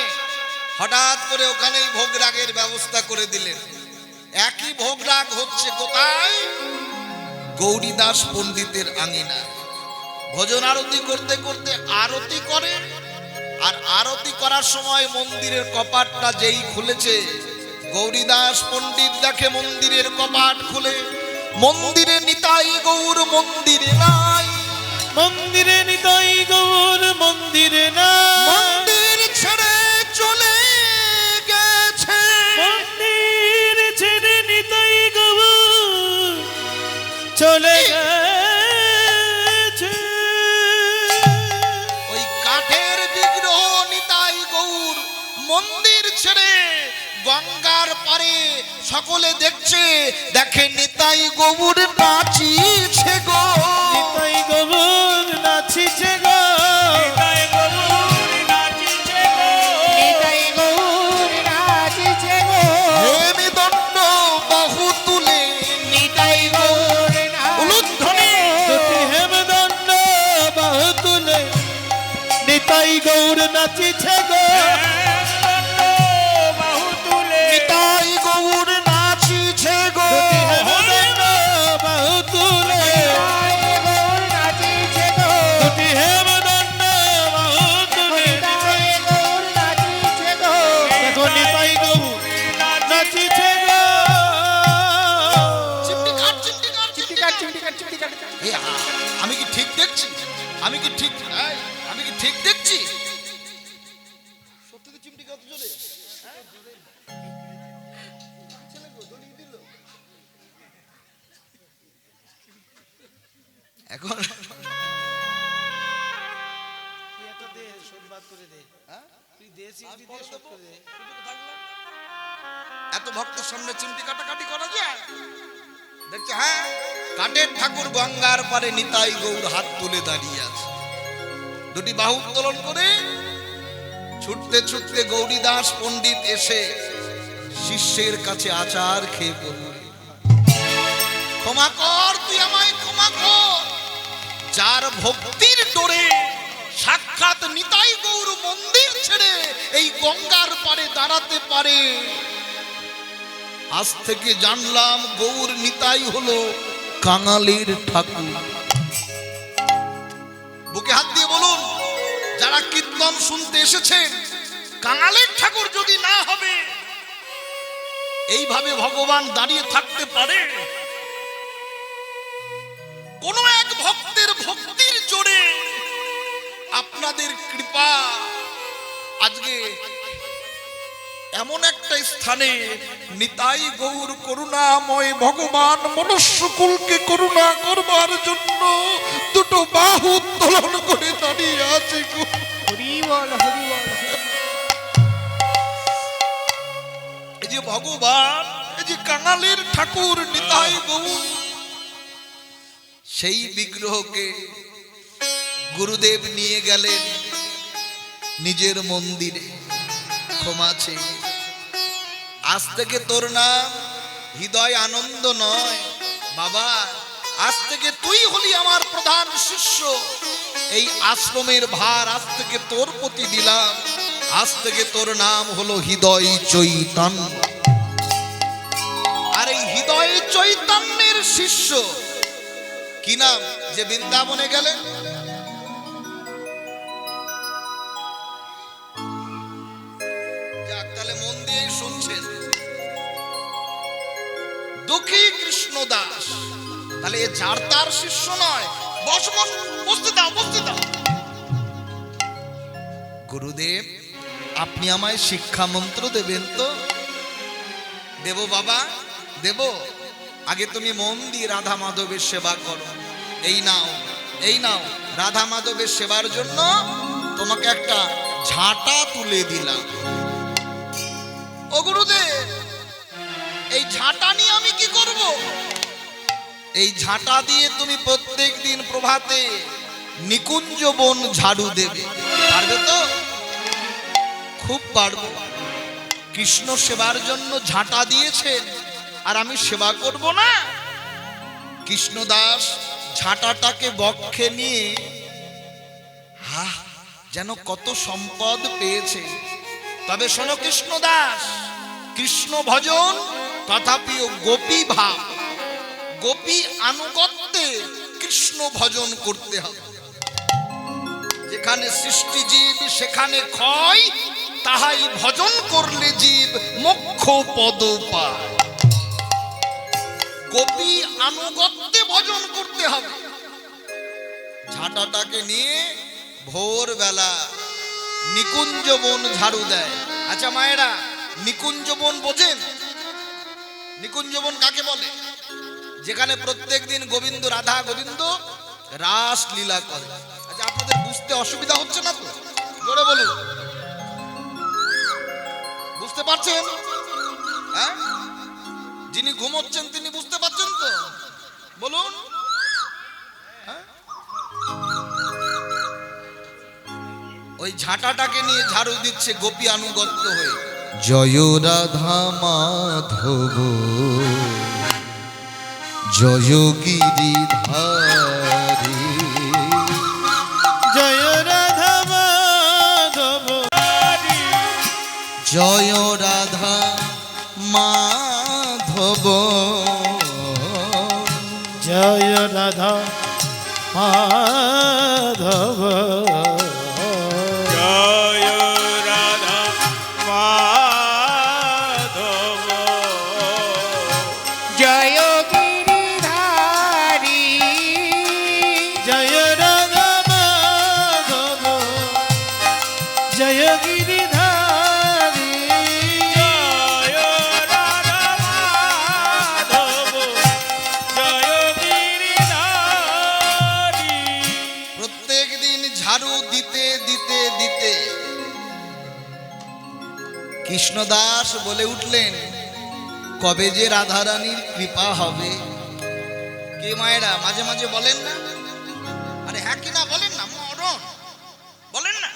A: হঠাৎ করে ওখানেই ভোগ রাগের ব্যবস্থা করে দিলেন। একই ভোগ রাগ হচ্ছে কোথায়? গৌরীদাস পণ্ডিতের আঙিনা। ভোজন আরতি করতে করতে আরতি করে, আর আরতি করার সময় মন্দিরের কপাটটা যেই খুলেছে, গৌরীদাস পণ্ডিত দেখে মন্দিরের কপাট খুলে মন্দিরে নিতাই গৌর মন্দিরে নাই।
B: মন্দিরে নিতাই গৌর মন্দিরে না,
A: মন্দির ছেড়ে চলে গেছে।
B: মন্দির ছেড়ে নিতাই গৌর চলে গেছে।
A: ওই কাঠের বিগ্রহ নিতাই গৌর মন্দির ছেড়ে গঙ্গার পারে সকলে দেখছে, দেখে নিতাই গৌর নাচিছে গো।
B: নিতাই গৌর নাচিছে গো।
C: নিতাই গৌর নাচিছে গো।
A: হেমি দণ্ড বাহু তুলে
C: নিতাই গৌর
A: উলুধ্বনি।
B: দুটি হেমদণ্ড বাহু তুলে নিতাই গৌর নাচিছে গো।
C: বাহু তুলে
A: নিতাই গৌর নাচিছে গো।
B: দুটি হেমদণ্ড বাহু তুলে
C: নিতাই গৌর নাচিছে গো।
B: দুটি হেমদণ্ড বাহু তুলে
C: নিতাই গৌর নাচিছে গো।
B: দেখো নিতাই গৌর নাচিছে গো।
A: চিমটি কাট, চিমটি কাট, চিমটি কাট।
C: চিমটি কাট, চিমটি কাট।
A: আমি কি ঠিক দেখছি? আমি কি ঠিক, আমি কি ঠিক দেখছি? সত্যি তো চিমটি কত জোরে? এখন এত ভক্তের সামনে চিমটি কাটাকাটি করা যায়? দেখছে, হ্যাঁ, কাঠের ঠাকুর গঙ্গার পারে নিতাই গৌর হাত তুলে দাঁড়িয়ে আছে। দুটি বাহু উত্তোলন করে ছুটতে ছুটতে গৌরীদাস পণ্ডিত এসে শিষ্যের কাছে আচার খেয়ে বলল, ক্ষমা কর, তুই আমায় ক্ষমা কর। যার ভক্তির ডোরে সাক্ষাৎ নিতাই গৌর মন্দির ছেড়ে এই গঙ্গার পারে দাঁড়াতে পারে, আজ থেকে জানলাম গৌর নিতাই হলো কাঙালির ঠাকুর। বুকে হাত দিয়ে বলুন, যারা কীর্তন শুনতে এসেছেন, কাঙালির ঠাকুর যদি না হবে, এইভাবে ভগবান দাঁড়িয়ে থাকতে পারে? কোন এক ভক্তের ভক্তির জোরে আপনাদের কৃপা আজকে এমন একটা স্থানে নিতাই গৌর করুণাময় ভগবান মনুষ্যকুলকে করুণা করবার জন্য দুটো বাহু উত্তোলন করে দাঁড়িয়ে আছে গো।
C: হরি বল, হরি বল।
A: এই যে ভগবান, এই যে কাঙালির ঠাকুর নিতাই গৌর, সেই বিগ্রহকে গুরুদেব নিয়ে গেলেন নিজের মন্দিরে ক্ষমা চেয়ে। আজ থেকে তোর নাম হৃদয় আনন্দ নয় বাবা, আজ থেকে তুই হলি আমার প্রধান শিষ্য। এই আশ্রমের ভার আজ থেকে তোর প্রতি দিলাম। আজ থেকে তোর নাম হলো হৃদয় চৈতন্য। আর এই হৃদয় চৈতন্যের শিষ্য কি নাম, যে বৃন্দাবনে গেলেন? যাক, তাহলে মন দিয়ে শুনছেন, দুঃখী কৃষ্ণ দাস। তাহলে এ যার তার শিষ্য নয়। বস বস, বসতে দাও, বসতে দাও। গুরুদেব, আপনি আমায় শিক্ষা মন্ত্র দেবেন তো? দেব বাবা, দেব। আগে তুমি মন দিয়ে রাধা মাধবের সেবা করো। এই নাও, এই নাও, রাধা মাধবের সেবার জন্য তোমাকে একটা ঝাঁটা তুলে দিলাম। ও গুরুদেব, এই ঝাঁটা নিয়ে আমি কি করব? এই ঝাঁটা দিয়ে তুমি প্রত্যেক দিন প্রভাতে নিকুঞ্জ বন ঝাড়ু দেবে। পারবে তো? খুব পারবো। কৃষ্ণ সেবার জন্য ঝাঁটা দিয়েছেন, আর আমি সেবা করব না? কৃষ্ণদাস ঝাঁটাটাকে বক্ষে নিয়ে যেন কত সম্পদ পেয়েছে। তবে শোনো কৃষ্ণদাস, কৃষ্ণ ভজন তথাপি গোপী ভাব, গোপী আনুগত্যে কৃষ্ণ ভজন করতে হবে। যেখানে সৃষ্টি জীব সেখানে ক্ষয়, তাহাই ভজন করলে জীব মোক্ষ পদ পায়। গোপী আনুগত্যে ভজন করতে হবে। ঝাঁটাটাকে নিয়ে ভোরবেলা নিকুঞ্জ বন ঝাড়ু দেয়। আচ্ছা মায়েরা, নিকুঞ্জ বন বোঝেন? নিকুঞ্জ বন কাকে বলে? যেখানে প্রত্যেক দিন গোবিন্দ রাধা গোবিন্দ রাস লীলা করে। আচ্ছা, আপনাদের বুঝতে অসুবিধা হচ্ছে না তো? জোরে বলুন, বুঝতে পারছেন? হ্যাঁ, যিনি ঘুমোচ্ছেন তিনি বুঝতে পারছেন তো? বলুন। ওই ঝাঁটাটাকে নিয়ে ঝাড়ু দিচ্ছে গোপী আনুগত্য হয়ে। জয় রাধা মাধব জয় গিরিধারী,
B: জয় রাধা মাধব,
A: জয় রাধা মাধব,
B: জয় রাধা মাধব,
D: জয় রাধা মাধব,
C: জয় গিরিধারী,
B: জয় রাধা মাধব, জয় গিরিধারী,
D: জয় রাধা মাধব, জয় গিরিধারী।
A: প্রত্যেক দিন ঝাড়ু দিতে দিতে দিতে কৃষ্ণদাস বলে উঠলেন, কবে যে রাধারানীর কৃপা হবে। কে মায়েরা মাঝে মাঝে বলেন না? আরে হ্যাঁ কি না বলেন না? মরণ বলেন না?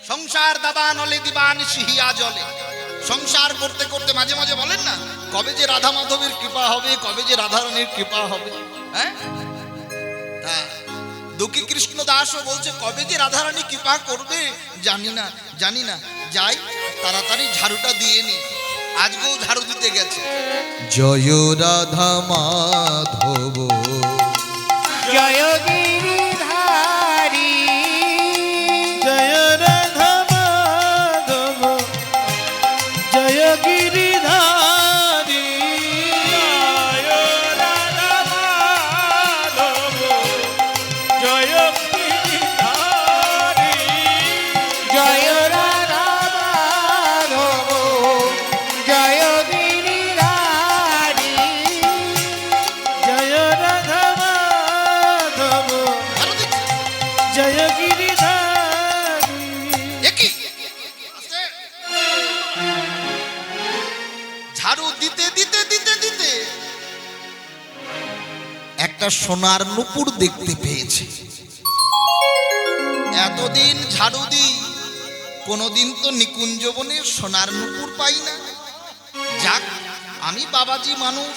A: সংসার দাবা নলে দিবান সিহিয়া জলে। সংসার করতে করতে মাঝে মাঝে বলেন না, কবে যে রাধা মাধবের কৃপা হবে, কবে যে রাধারানীর কৃপা হবে। হ্যাঁ, তা দুঃখী কৃষ্ণ দাসও বলছে, কবে যে রাধারানী কৃপা করবে জানি না, জানি না। যাই তাড়াতাড়ি ঝাড়ুটা দিয়ে নি। আজকেও ঝাড়ু দিতে গেছে। জয় রাধা মাধব
C: জয় গিরিধারী
B: জয় রাধা মাধব জয় গিরিধারী
D: জয় রাধা মাধব জয় গিরিধারী
C: জয় রাধা মাধব জয় গিরিধারী
B: জয় রাধা মাধব
A: ঝাড়ু দিচ্ছে।
B: জয় গিরিধারী
A: একই ঝাড়ু দিতে দিতে দিতে দিতে একটা সোনার নুপুর দেখতে পেয়েছে। এতদিন ঝাড়ু দিই, কোনোদিন তো নিকুঞ্জ বনে সোনার নুপুর পাই না। যাক, আমি বাবাজি মানুষ,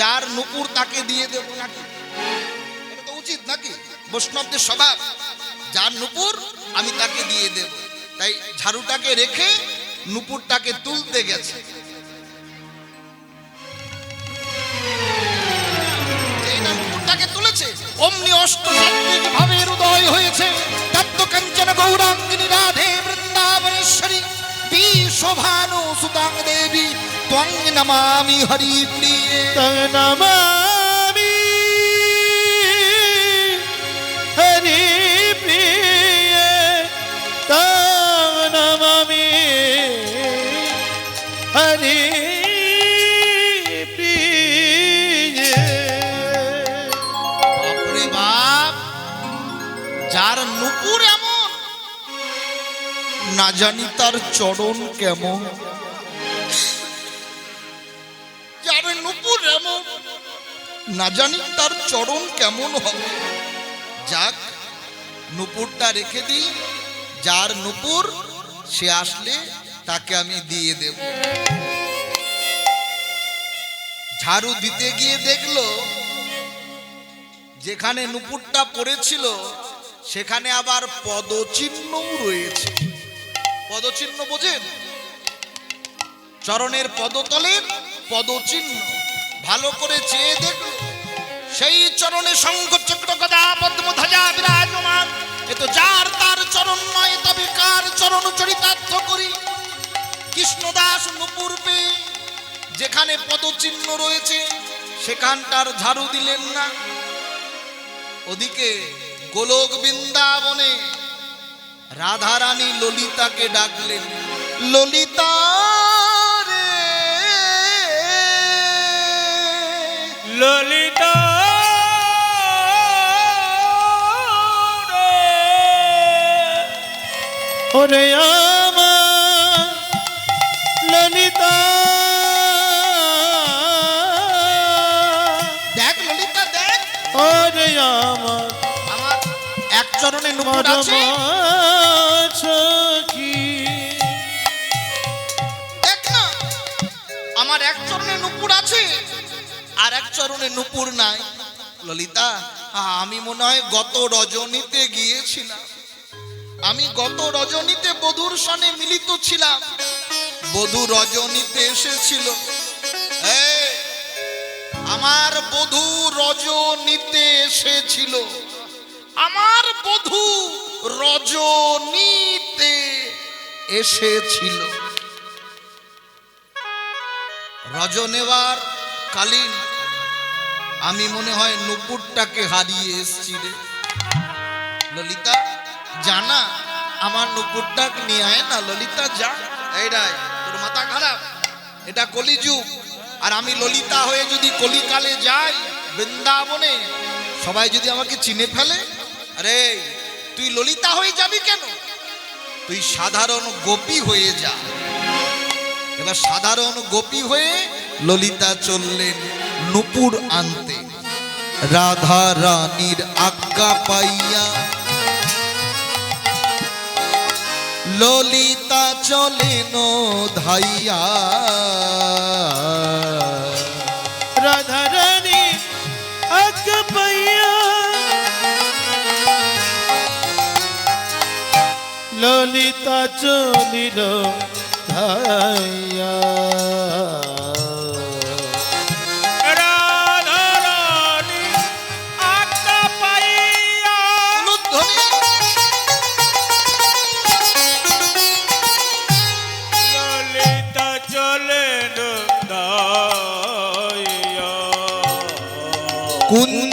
A: যার নুপুর তাকে দিয়ে দেবো নাকি? এটা তো উচিত নাকি? বৈষ্ণবদের স্বভাব, যার নুপুর আমি তাকে দিয়ে দেব। তাই ঝাড়ুটাকে রেখে নুপুরটাকে তুলতে গেছে। যেই না নুপুরটাকে তুলেছে, অমনি অষ্টসাত্ত্বিক ভাবের উদয় হয়েছে। তপ্ত কাঞ্চন গৌরাঙ্গিনী রাধে বৃন্দাবনেশ্বরী বিশ্বভানু সুতাং দেবী ত্বং নমামি হরি প্রিয়ে।
B: তং নমামি হরি প্রিয়ে তং নমামি হরি প্রিয়ে
A: বাপরে বাপ, যার নুপুর এমন, না জানি তার চরণ কেমন। যার নুপুর এমন, না জানি তার চরণ কেমন হবে। যাক, নুপুরটা রেখে দিই, যার নুপুর সে আসলে তাকে আমি দিয়ে দেব। ঝাড়ু দিতে গিয়ে দেখলো যেখানে নুপুরটা পড়েছিল সেখানে আবার পদচিহ্নও রয়েছে। পদচিহ্ন বোঝেন? চরণের পদতলের পদচিহ্ন। ভালো করে চেয়ে দেখল, সেই চরণে শঙ্খ চক্র গদা পদ্ম ধ্বজা বিরাজমান। এ তো যার তার চরণ নয়, তবে কার চরণ চরিতার্থ করি। কৃষ্ণদাস নুপুর পেয়ে যেখানে পদচিহ্ন রয়েছে সেখানটার ঝাড়ু দিলেন না। ওদিকে গোলক বৃন্দাবনে রাধারানী ললিতাকে ডাকলেন, ললিতা রে
D: ললিতা
B: ওরে আমার ললিতা
A: দেখ ললিতা দেখ,
B: ওরে আমার
A: আমার এক চরণে নুপুর আছে,
B: সখী
A: দেখ না আমার এক চরণে নুপুর আছে আর এক চরণে নুপুর নাই। ললিতা, আমি মনে হয় গত রজনীতে গিয়েছিলাম। আমি গত রজনীতে বধূর সনে মিলিত ছিলাম। বধূ রজনীতে এসেছিল। এই, আমার বধূ রজনীতে এসেছিল। আমার বধূ রজনীতে এসেছিল। রজনেবার কালীন আমি মনে হয় নুপুরটাকে হারিয়ে এসছি রে। ললিতা জানা, আমার নুপুরটাকে নিয়ে আয় না। ললিতা যা। এইটাই তোর মাথা খারাপ, এটা কলিযুগ। আর আমি ললিতা হয়ে যদি কলিকালে যাই বৃন্দাবনে, সবাই যদি আমাকে চিনে ফেলে, আরে তুই ললিতা হয়ে যাবি কেন? তুই সাধারণ গোপী হয়ে যা। এবার সাধারণ গোপী হয়ে ললিতা চললেন নুপুর আনতে। রাধা রানীর আজ্ঞা পাইয়া ললিতা চলেন ধাইয়া।
B: রাধা রানী আজ্ঞা পাইয়া ললিতা চলিল ধাইয়া।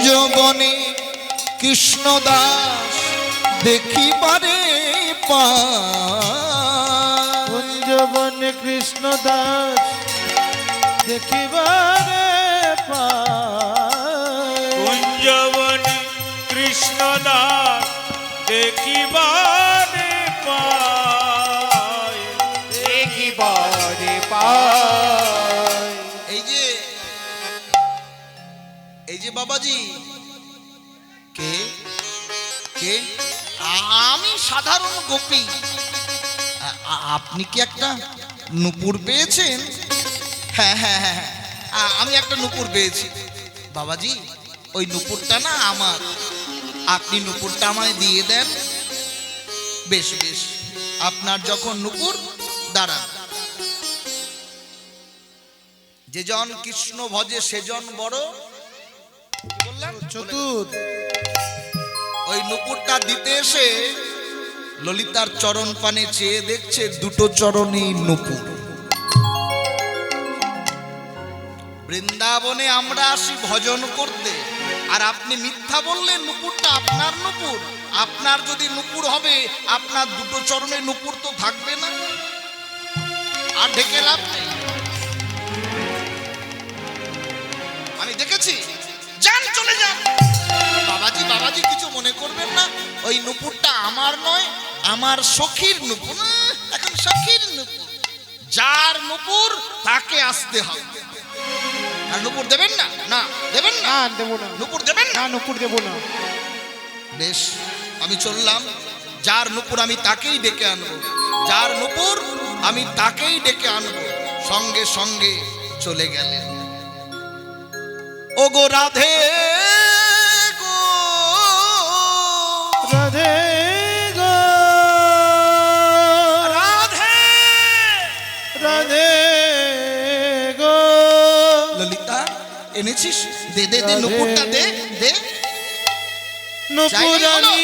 A: কুঞ্জবনে কৃষ্ণ দাস দেখিবারে পায়।
B: কুঞ্জবনে কৃষ্ণ দাস দেখিবারে পায়।
D: কুঞ্জবনে কৃষ্ণ দাস দেখিবারে পায়।
C: দেখিবারে পায়।
A: এই যে বাবাজি, কে কে? আমি সাধারণ গোপী। আপনি কি একটা নূপুর পেয়েছেন? হ্যাঁ হ্যাঁ হ্যাঁ হ্যাঁ, আমি একটা নূপুর পেয়েছি। বাবাজি, ওই নূপুরটা না আমার, আপনি নূপুরটা আমায় দিয়ে দেন। বেশ বেশ, আপনার যখন নূপুর, দাঁড়ান। যে জন কৃষ্ণ ভজে সেজন বড়, কি বললেন?
B: চতুর।
A: ওই নূপুরটা দিতে এসে ললিতার চরণ পানে চেয়ে দেখছে দুটো চরণেই নূপুর। বৃন্দাবনে আমরা আসি ভজন করতে, আর আপনি মিথ্যা বললেন নূপুরটা আপনার নূপুর। আপনার যদি নূপুর হবে, আপনার দুটো চরণে নূপুর তো থাকবে না, আর ঢেকে লাভ নেই। আমি দেখেছি, যান চলে যান। বাবাজি বাবাজি, কিছু মনে করবেন না, ওই নূপুরটা আমার নয়, আমার সখীর নূপুর। এখন সখীর নূপুর, যার নূপুর তাকে আসতে হবে। আর নূপুর দেবেন না? না দেবেন না,
C: না দেবো না।
A: নূপুর দেবেন
C: না
A: না।
C: নুপুর দেবো না।
A: বেশ, আমি চললাম। যার নূপুর আমি তাকেই ডেকে আনবো, যার নূপুর আমি তাকেই ডেকে আনবো। সঙ্গে সঙ্গে চলে গেলেন। ও গো রাধে গো,
B: রাধে গো,
A: রাধে
B: রাধে গো।
A: ললিতা, এনেছিস? দে দে দে,
B: রাধে।
A: নূপুরটা দে দে।
B: নুপুরানি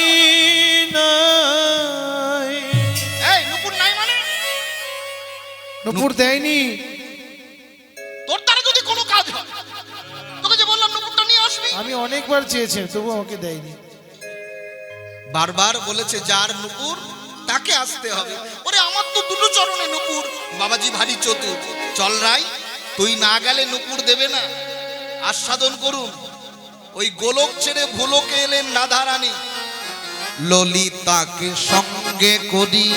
B: নাই।
A: এই নূপুর নাই মানে?
B: নুপুর দেয়নি।
A: তোর দ্বারা যদি কোনো কাজ হয়, তোকে যে বললাম নূপুরটা নিয়ে আসবি।
B: আমি অনেকবার চেয়েছি, তবু আমাকে দেয়নি।
A: বারবার বলেছে যার নূপুর তাকে আসতে হবে। ওরে আমার তো দুটো চরণে নূপুর। বাবাজি ভারী চতুর। চল রাই, তুই না গেলে নূপুর দেবে না। আস্বাদন করুন। ওই গোলক ছেড়ে ভুলোকে এলেন রাধা রানী। ললিতাকে সঙ্গে করি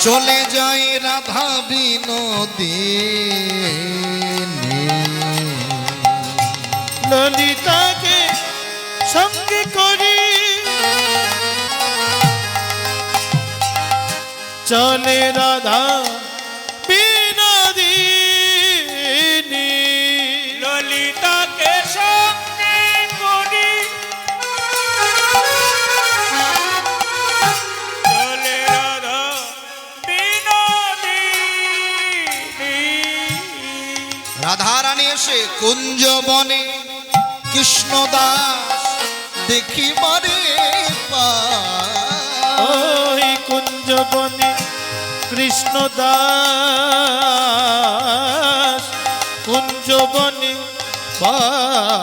A: চলে যায় রাধা বিনোদিনী।
B: ললিতাকে সঙ্গে করি চলে রাধা বিনোদিনী।
D: ললিতাকে সঙ্গে করি চলে রাধা বিনোদিনী।
A: রাধা রানী এসে কুঞ্জবনে কৃষ্ণ দাস দেখিবারে পায়।
B: ওই কুঞ্জবনে কৃষ্ণ দাস কুঞ্জবনে পানে।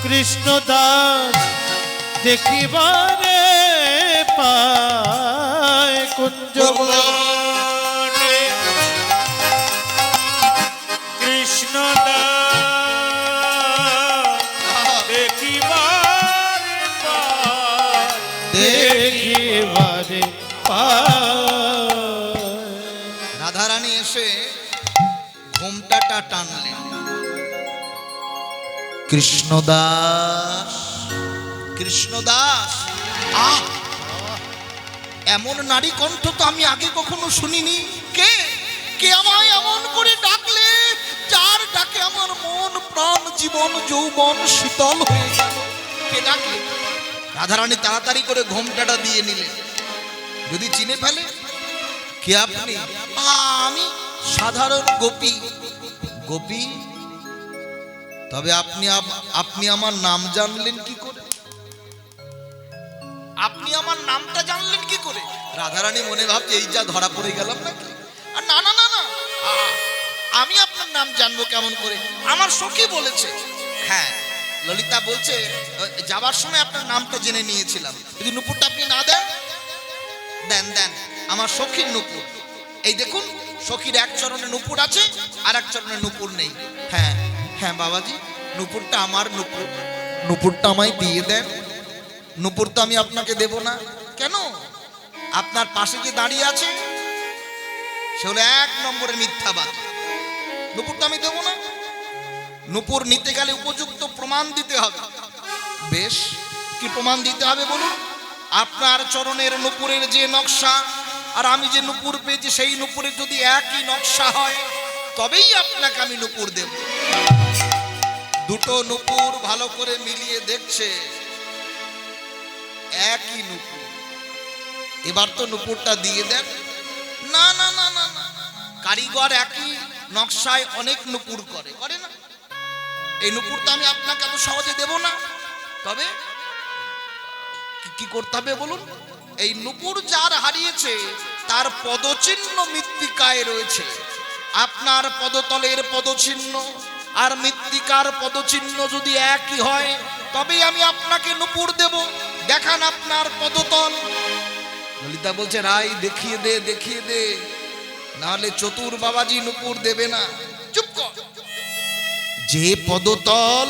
B: কৃষ্ণ দাস দেখিবারে পায়। কুঞ্জবনে
D: কৃষ্ণ দেখিবারে পায়।
B: দেখিবারে পায়।
A: রাধা রানী এসে ঘোমটাটা টানলেন। কৃষ্ণদাস, কৃষ্ণদাস। আহ, এমন নারী কণ্ঠ তো আমি আগে কখনো শুনিনি। কে কে আমায় এমন করে ডাকলে, যার ডাকে আমার মন প্রাণ জীবন যৌবন শীতল হয়ে গেল? কে ডাকলে? রাধারানী তাড়াতাড়ি করে ঘোমটাটা দিয়ে নিলেন। যদি চিনে ফেলে, কে আপনি? আমি সাধারণ গোপী। গোপী? তবে আপনি আমার নাম জানলেন কি করে? আপনি আমার নামটা জানলেন কি করে? রাধারানী মনে ভাবছে এই যা ধরা পড়ে গেলাম নাকি। আর না না না না, আমি আপনার নাম জানবো কেমন করে? আমার সখী বলেছে। হ্যাঁ, ললিতা বলছে যাবার সময় আপনার নামটা জেনে নিয়েছিলাম, যদি নুপুরটা আপনি না দেন। দেন দেন, আমার সখীর নুপুর। এই দেখুন, সখীর এক চরণে নুপুর আছে, আর এক চরণে নুপুর নেই। হ্যাঁ হ্যাঁ বাবাজি, নুপুরটা আমার নুপুর, নুপুরটা আমায় দিয়ে দেন। নুপুর তো আমি আপনাকে দেব না। কেন? আপনার পাশে যে দাঁড়িয়ে আছে সে হলো এক নম্বরের মিথ্যাবাদ। নুপুরটা আমি দেব না। নুপুর নিতে গেলে উপযুক্ত প্রমাণ দিতে হবে। বেশ, কি প্রমাণ দিতে হবে বলুন? আপনার চরণের নুপুরের যে নকশা আর আমি যে নুপুর পেয়েছি সেই নুপুরের যদি একই নকশা হয় তবেই আপনাকে আমি নুপুর দেব। দুটো নুপুর ভালো করে মিলিয়ে দেখছে, একই নুপুর। এবার তো নুপুরটা দিয়ে দেন। না না না না না, কারিগর একই নকশায় অনেক নুপুর করে, করে না? এই নুপুরটা আমি আপনাকে এত সহজে দেব না। তবে কি করতে হবে বলুন? এই নুপুর যার হারিয়েছে তার পদচিহ্ন মৃত্তিকায় রয়েছে। আপনার পদতলের পদচিহ্ন আর মৃত্তিকার পদচিহ্ন যদি একই হয় তবেই আমি আপনাকে নুপুর দেব। দেখান আপনার পদতল। ললিতা বলছে রাই দেখিয়ে দে, দেখিয়ে দে, নাহলে চতুর বাবাজি নুপুর দেবে না। চুপ কর। যে পদতল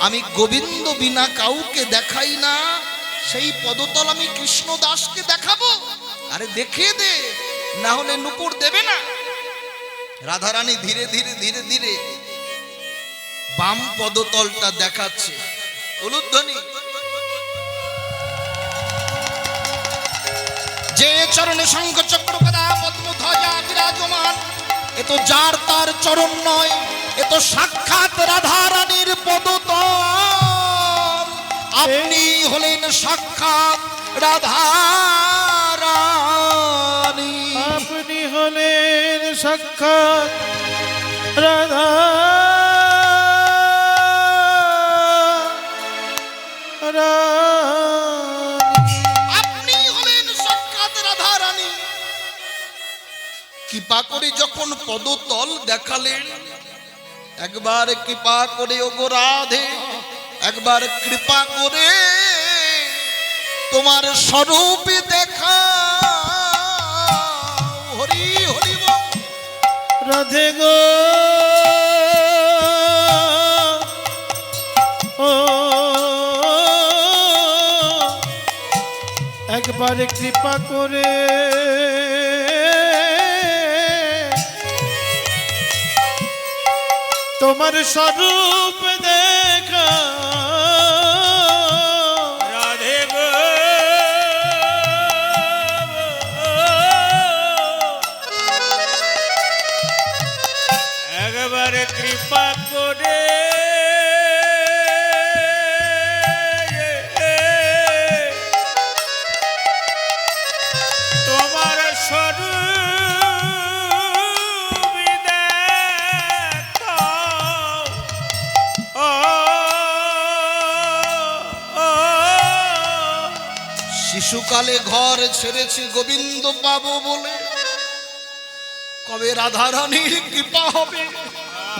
A: আমি গোবিন্দ বিনা কাউকে দেখাই না সেই পদতল আমি কৃষ্ণ দাসকে দেখাবো? আরে দেখিয়ে দে, না হলে নুপুর দেবে না। রাধারানী ধীরে ধীরে ধীরে ধীরে বাম পদতলটা দেখাচ্ছে। উলুধ্বনি। যে চরণে শঙ্খ চক্র গদা পদ্ম ধ্বজা বিরাজমান, এ তো যার তার চরণ নয়, এ তো সাক্ষাৎ রাধারানীর পদতল। আপনি হলেন সাক্ষাৎ রাধারানী।
B: আপনি হলেন সাক্ষাৎ রাধা
A: আপনি হলেন সাক্ষাৎ রাধারানী। কৃপা করে যখন পদতল দেখালেন, একবার কৃপা করে ওগো রাধে, একবার কৃপা করে তোমার স্বরূপ দেখা। হরি হরি বল।
B: রাধে গো ও একবার কৃপা করে তোমার স্বরূপ দেখা।
D: রাধে গো একবার কৃপা করে তোমার স্বরূপ দেখাও।
A: শিশুকালে ঘর ছেড়েছি গোবিন্দ পাবো বলে, কবে রাধারানীর কৃপা হবে?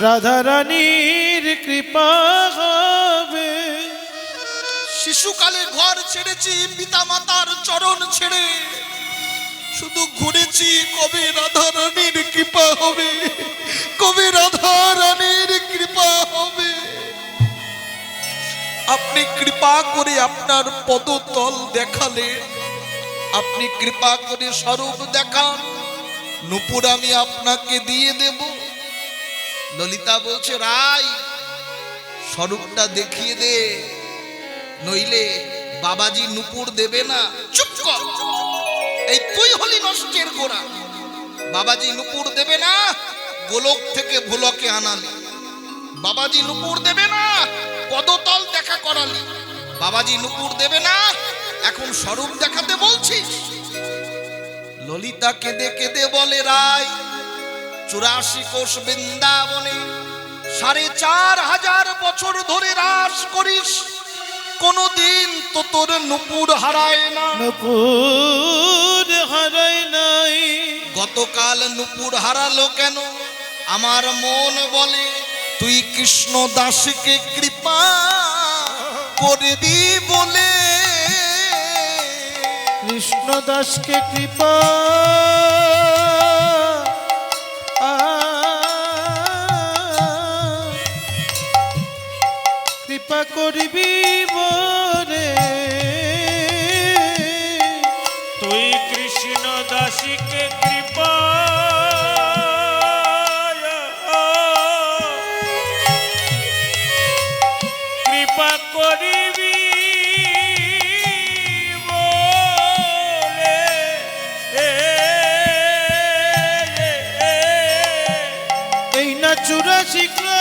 B: রাধারানীর কৃপা হবে।
A: শিশুকালে ঘর ছেড়েছি পিতা মাতার চরণ ছেড়ে, শুধু ঘুরেছি কবে রাধারানীর কৃপা হবে, কবে রাধারানীর কৃপা হবে। আপনি কৃপা করে আপনার পদতল দেখালে, আপনি কৃপা করে স্বরূপ দেখান, নুপুর আমি আপনাকে দিয়ে দেব। ললিতা বলছে রাই স্বরূপটা দেখিয়ে দে, নইলে বাবাজি নুপুর দেবে না। চুপ কর, এই তুই হলি নষ্টের গোড়া। বাবাজি নুপুর দেবে না, গোলক থেকে ভোলকে আনালি। বাবাজি নুপুর দেবে না, পদতল দেখা করালি। বাবাজি নুপুর দেবে না, এখন স্বরূপ দেখাতে বলছিস। ললিতা কেঁদে কেঁদে বলে রায় 84 কোষ বৃন্দাবনে 4500 বছর ধরে রাস করিস, কোনদিন তো তোর নুপুর হারায় না।
B: নপুর হারাই নাই,
A: গতকাল নুপুর হারালো কেন? আমার মন বলে তুই কৃষ্ণ দাসকে কৃপা করবি বলে।
B: কৃষ্ণ দাসকে কৃপা কৃপা করবি বলে।
D: তুই কৃষ্ণ দাসীকে কৃপা কৃপা করিবি বলে।
B: এই না 84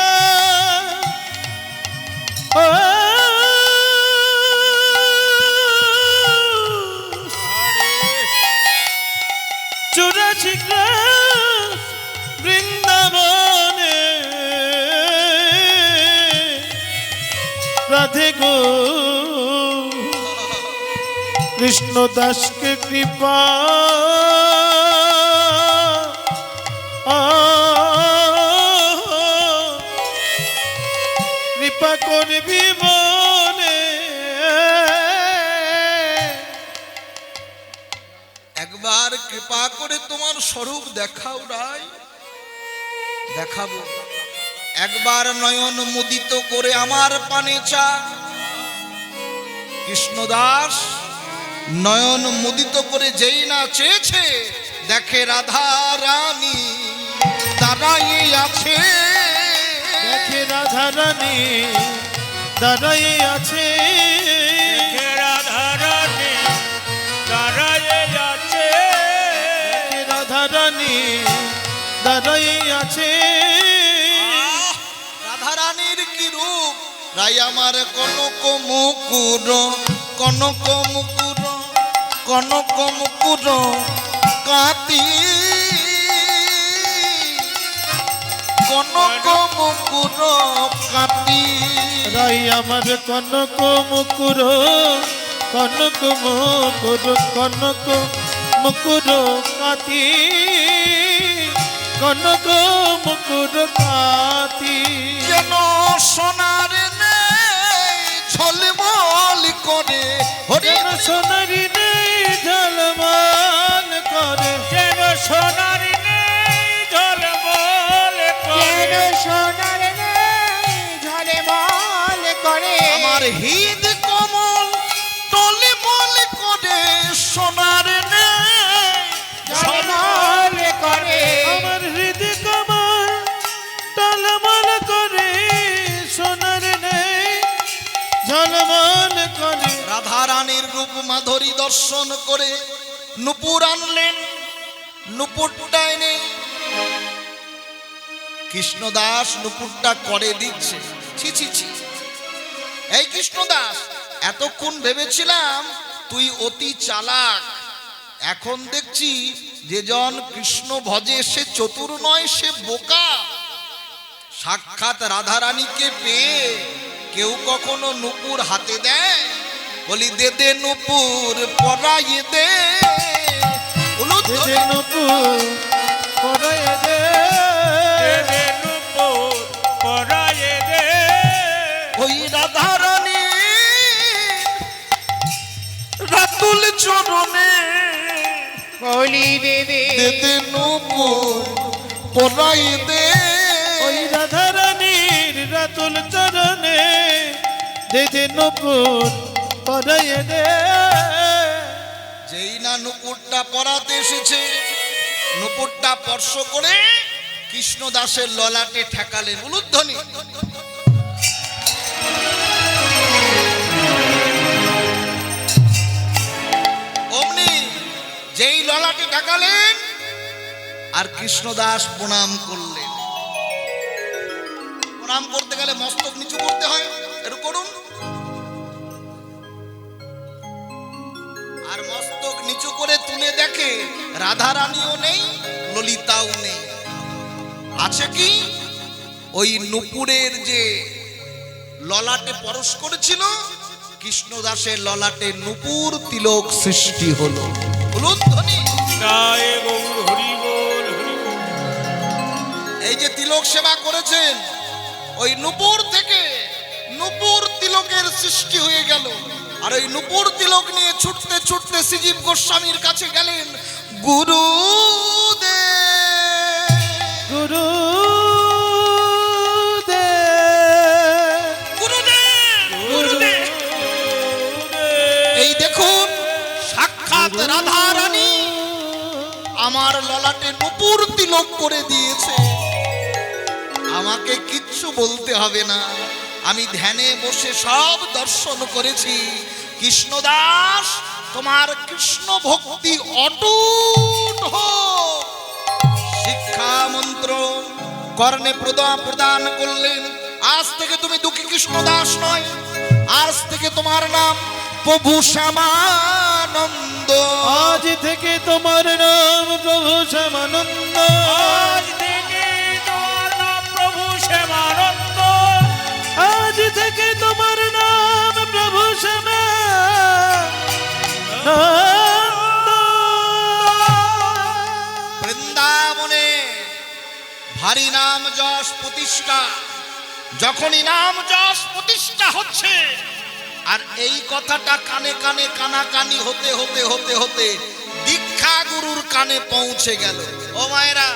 B: বৃন্দাবনে রাধে গো কৃষ্ণ দাসকে কৃপা কৃপা করবি বলে।
A: একবার কৃপা করে তোমার স্বরূপ দেখাও রাই। দেখাবো। একবার নয়ন মুদিত করে আমার পানে চা। কৃষ্ণদাস নয়ন মুদিত করে যেই না চেয়েছে, দেখে রাধা রানী দাঁড়াইয়ে আছে।
B: দেখে রাধা রানী দাঁড়াই আছে।
D: দেখে রাধা রানী দাঁড়ায়ে আছে।
B: দেখে রাধা রানী দাঁড়াই আছে।
A: রাধা রানীর কি রূপ! রাই আমার কনক মুকুর, কনক মুকুর, কনক মুকুর কাতি, কনক মুকুর কাতি।
B: রাই আমার কনক মুকুর, কনক মুকুর, কনক মুকুর কাতি, কনক মুকুর কাতি।
A: যেন সোনার নেই ঝলমল করে হরি।
B: যেন সোনারি নেই ঝলমল করে।
D: যেন সোনার নেই ঝলমল করে।
C: সোনার ঝলমল করে।
A: আমার হৃদ কমল টলমল করে সোনার নেই
C: ঝলমল করে।
B: আমার হৃদয় কমল টলমল করে, সোনার নেই ঝলমল করে।
A: রাধা রানীর রূপ মাধুরী দর্শন করে নুপুর আনলেন। নুপুরটা এনে কৃষ্ণদাস নুপুরটা করে দিচ্ছে। ছি ছি ছি, এই কৃষ্ণদাস, এতক্ষণ ভেবেছিলাম তুই অতি চালাক। এখন দেখছি যে জন কৃষ্ণ ভজে সে চতুর নয়, সে বোকা। সাক্ষাৎ রাধা রানীকে পেয়ে কেউ কখনো নুপুর হাতে দেয়? বলি দে দে নুপুর পরাইয়ে দে। উলুধ্বনি।
B: দে দে নুপুর পরাইয়ে দে।
D: দে দে নুপুর পরায়ে দে।
A: ওই রাধা রানী রাতুল চরণে
C: বলি দেবে
A: দে দে নুপুর পরাইয়ে দে।
B: ওই রাধা রানীর রাতুল চরণে দে দে নুপুর পরাইয়ে দে।
A: যেই না নুপুরটা পরাতে এসেছে, নুপুরটা স্পর্শ করে কৃষ্ণদাসের ললাটে ঠেকালেন। উলুধ্বনি। অমনি যেই ললাটে ঠেকালেন আর কৃষ্ণদাস প্রণাম করলেন। প্রণাম করতে গেলে মস্তক নিচু করতে হয়, একটু করুন। আর মস্তক নিচু করে তুলে দেখে রাধা রানীও নেই, ললিতাও নেই। আছে কি ওই নুপুরের যে ললাটে পরশ করেছিল কৃষ্ণদাসের ললাটে নূপুর তিলক সৃষ্টি হলো। বলুন ধ্বনি।
D: জয় গৌর হরি বল হরি বল।
A: এই যে তিলক সেবা করেছেন, ওই নূপুর থেকে নূপুর তিলকের সৃষ্টি হয়ে গেল। আর ওই নূপুর তিলক নিয়ে ছুটতে ছুটতে শ্রীজীব গোস্বামীর কাছে গেলেন। গুরুদেব,
B: গুরুদেব
A: এই দেখুন সাক্ষাৎ রাধা রানী আমার ললাটে নূপুর তিলক করে দিয়েছে। আমাকে কিচ্ছু বলতে হবে না, আমি ধ্যানে বসে সব দর্শন করেছি। কৃষ্ণদাস, তোমার কৃষ্ণ ভক্তি অটুট হোক। শিক্ষা মন্ত্র কর্ণে প্রদান করলেন। আজ থেকে তুমি দুঃখী কৃষ্ণদাস নয়, আজ থেকে তোমার নাম প্রভু শ্যামানন্দ।
B: আজ থেকে তোমার নাম প্রভু শ্যামানন্দ।
D: আজ থেকে তোমার নাম প্রভু শ্যামানন্দ।
B: আজ থেকে তোমার নাম প্রভু শ্যামানন্দ।
A: বৃন্দাবনে ভারী নাম যশ প্রতিষ্ঠা। যখনই নাম যশ প্রতিষ্ঠা হচ্ছে, আর এই কথাটা কানে কানে কানাকানি হতে হতে হতে হতে দীক্ষা গুরুর কানে পৌঁছে গেল। ও মায়েরা,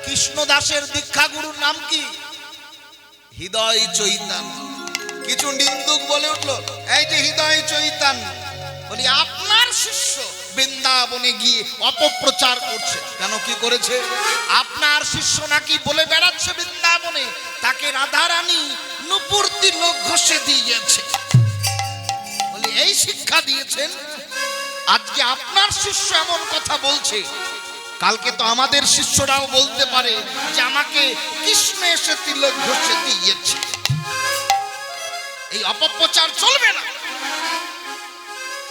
A: কৃষ্ণদাসের দীক্ষা গুরুর নাম কি? হৃদয় চৈতন্য। কিছু নিন্দুক বলে উঠলো, এই যে হৃদয় চৈতন্য, বলি আপনার শিষ্য বৃন্দাবনে গিয়ে অপপ্রচার করছে। কেন, কি করেছে? আপনার শিষ্য নাকি বলে বেড়াচ্ছে বৃন্দাবনে তাকে রাধা রানী নূপুর তিলক ঘষে দিয়েছে। বলি এই শিক্ষা দিয়েছেন? আজকে আপনার শিষ্য এমন কথা বলছে, কালকে তো আমাদের শিষ্যরাও বলতে পারে যে আমাকে কৃষ্ণ এসে তিলক ঘষে দিয়েছে। এই অপপ্রচার চলবে না।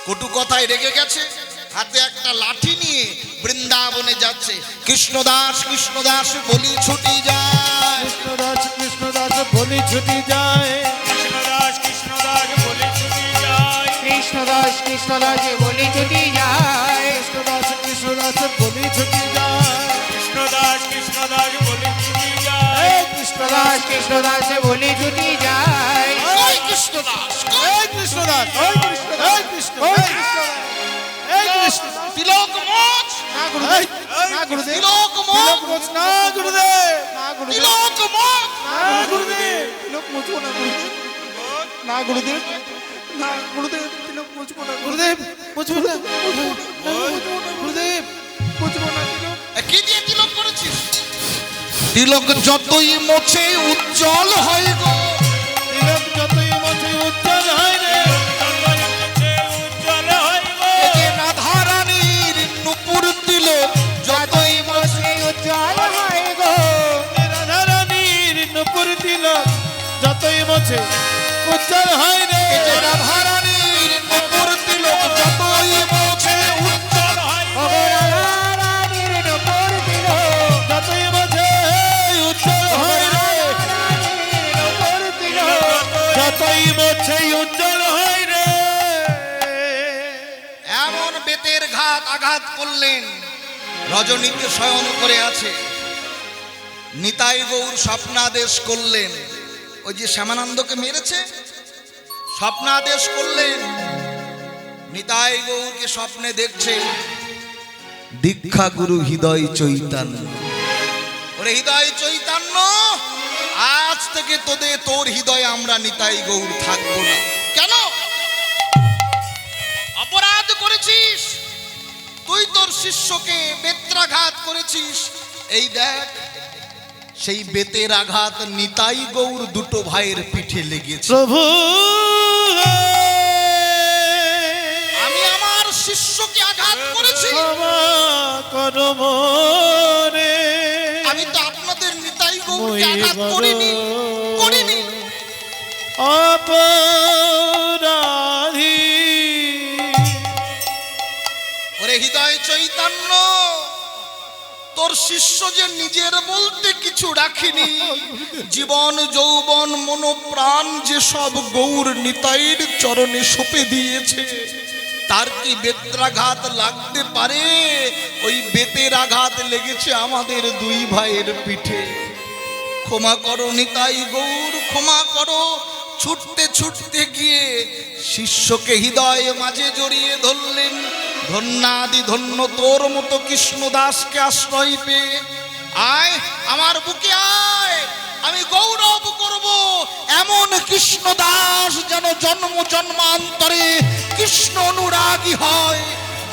A: কটু কথায় রেগে গেছে, হাতে একটা লাঠি নিয়ে বৃন্দাবনে যাচ্ছে। কৃষ্ণদাস কৃষ্ণদাস বলি ছুটি যায়।
B: কৃষ্ণদাস কৃষ্ণদাস বলি ছুটি যায়।
D: কৃষ্ণদাস কৃষ্ণদাস বলে ছুটি যায়।
C: কৃষ্ণদাস কৃষ্ণদাস বলি ছুটি যায়।
B: কৃষ্ণদাস কৃষ্ণদাস বলি ছুটি যায়।
D: কৃষ্ণদাস কৃষ্ণদাস বলে ছুটি যায়।
B: এই
C: কৃষ্ণদাস কৃষ্ণদাস বলি ছুটি যায়।
A: ওই কৃষ্ণদাস,
B: এই কৃষ্ণদাস, এই কৃষ্ণ, এই কৃষ্ণ, এই কৃষ্ণ, এই কৃষ্ণ।
A: তিলক মোচ,
C: না গুরুদেব, না গুরুদেব,
A: তিলক মোচ,
B: তিলক মোচ না গুরুদেব,
C: না গুরুদেব,
A: তিলক মোচ।
B: না গুরুদেব।
C: তিলক মুছবো না গুরুদেব, না গুরুদেব, না গুরুদেব, তিলক মুছবো না
B: গুরুদেব মুছবো না, গুরুদেব
C: মুছবো না তিলক।
A: কি দিয়ে তিলক করেছিস? তিলক যতই মোছে উজ্জ্বল হয় গো।
B: তিলক যতই মোছে উজ্জ্বল হয় রে।
D: উজ্জ্বল হয় গো।
A: এই যে রাধা রানীর নূপুর তিলক যতই মোছে
C: উজ্জ্বল হয় গো।
B: রাধা রানীর নূপুর তিলক যতই মোছে উজ্জ্বল হয় রে।
A: এই যে রাধা রানীর নূপুর তিলক যতই মোছে উজ্জ্বল হয় গো।
C: ওগো রাধা রানীর নূপুর তিলক,
B: যতই মোছে উজ্জ্বল হয় রে।
C: রানীর নূপুর তিলক।
B: যতই মোছে উজ্জ্বল হয় রে।
A: এমন বেতের ঘাত আঘাত করলেন, রজনীতে শয়ন করে আছে। নিতাই গৌর স্বপ্নাদেশ করলেন, ওই যে শ্যামানন্দকে মেরেছে, স্বপ্নাদেশ করলেন। নিতাই গৌরকে স্বপ্নে দেখছে দীক্ষা গুরু হৃদয় চৈতন্য। ওরে হৃদয় চৈতন্য, আজ থেকে তোর হৃদয়ে আমরা নিতাই গৌর থাকবো না। কেন? অপরাধ করেছিস তুই, তোর শিষ্যকে বেত্রাঘাত করেছিস। এই দেখ, সেই বেতের আঘাত নিতাই গৌর দুটো ভাইয়ের পিঠে লেগেছে।
B: প্রভু
A: আমি আমার শিষ্যকে আঘাত করেছি,
B: ক্ষমা করো মোরে।
A: আমি তো আপনাদের নিতাই গৌরকে আঘাত করিনি।
B: অপরাধী
A: ওরে হৃদয় চৈতন্য, তোর শিষ্য যে নিজের বলতে কিছু রাখিনি, জীবন যৌবন মনোপ্রাণ যে সব গৌর নিতাইয়ের চরণে সঁপে দিয়েছে, তার কি বেত্রাঘাত লাগতে পারে? ওই বেতের আঘাত লেগেছে আমাদের দুই ভাইয়ের পিঠে। ক্ষমা করো নিতাই গৌর, ক্ষমা করো। ছুটতে ছুটতে গিয়ে শিষ্যকে হৃদয়ে মাঝে জড়িয়ে ধরলেন। ধন্যাদি ধন্য তোর মতো কৃষ্ণদাসকে আশ্রয় পেয়ে। আয় আমার বুকে আয়, আমি গৌরব করব এমন কৃষ্ণদাস যেন জন্ম জন্মান্তরে কৃষ্ণ অনুরাগী হয়,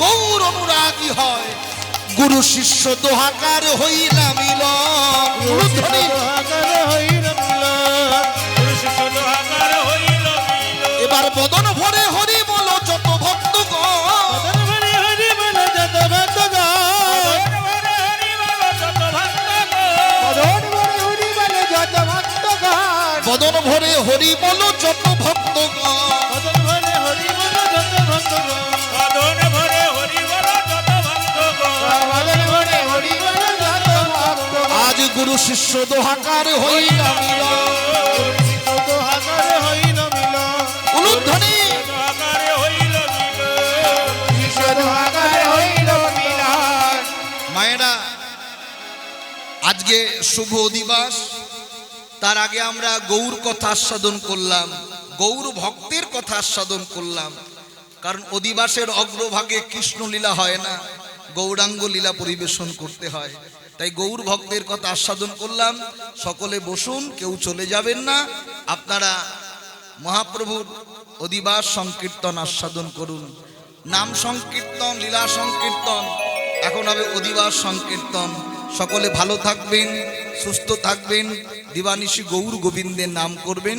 A: গৌর অনুরাগী হয়। গুরু শিষ্য দোহাকার হইলা মিলন। গুরুধ্বনি। এবার বদন ভরে হরি বলো যত ভক্তগণ, বদন ভরে হরি বলো যত ভক্তগণ। আজ গুরু শিষ্য দোহাকার হইলা মিলন। উলুধ্বনি। মায়েরা, আজকে শুভ দিবস। তার আগে আমরা গৌর কথা আস্বাদন করলাম, গৌর ভক্তের কথা আস্বাদন করলাম। কারণ অধিবাসের অগ্রভাগে কৃষ্ণ লীলা হয় না, গৌরাঙ্গ লীলা পরিবেশন করতে হয়। তাই গৌর ভক্তের কথা আস্বাদন করলাম। সকলে বসুন, কেউ চলে যাবেন না। আপনারা মহাপ্রভুর অধিবাস সংকীর্তন আস্বাদন করুন। নাম সংকীর্তন, লীলা সংকীর্তন, এখন হবে অধিবাস সংকীর্তন। সকলে ভালো থাকবেন, সুস্থ থাকবেন, দিবানিশি গৌর গোবিন্দের নাম করবেন।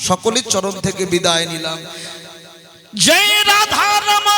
A: সকলের চরণ থেকে বিদায় নিলাম। জয় রাধা রমা।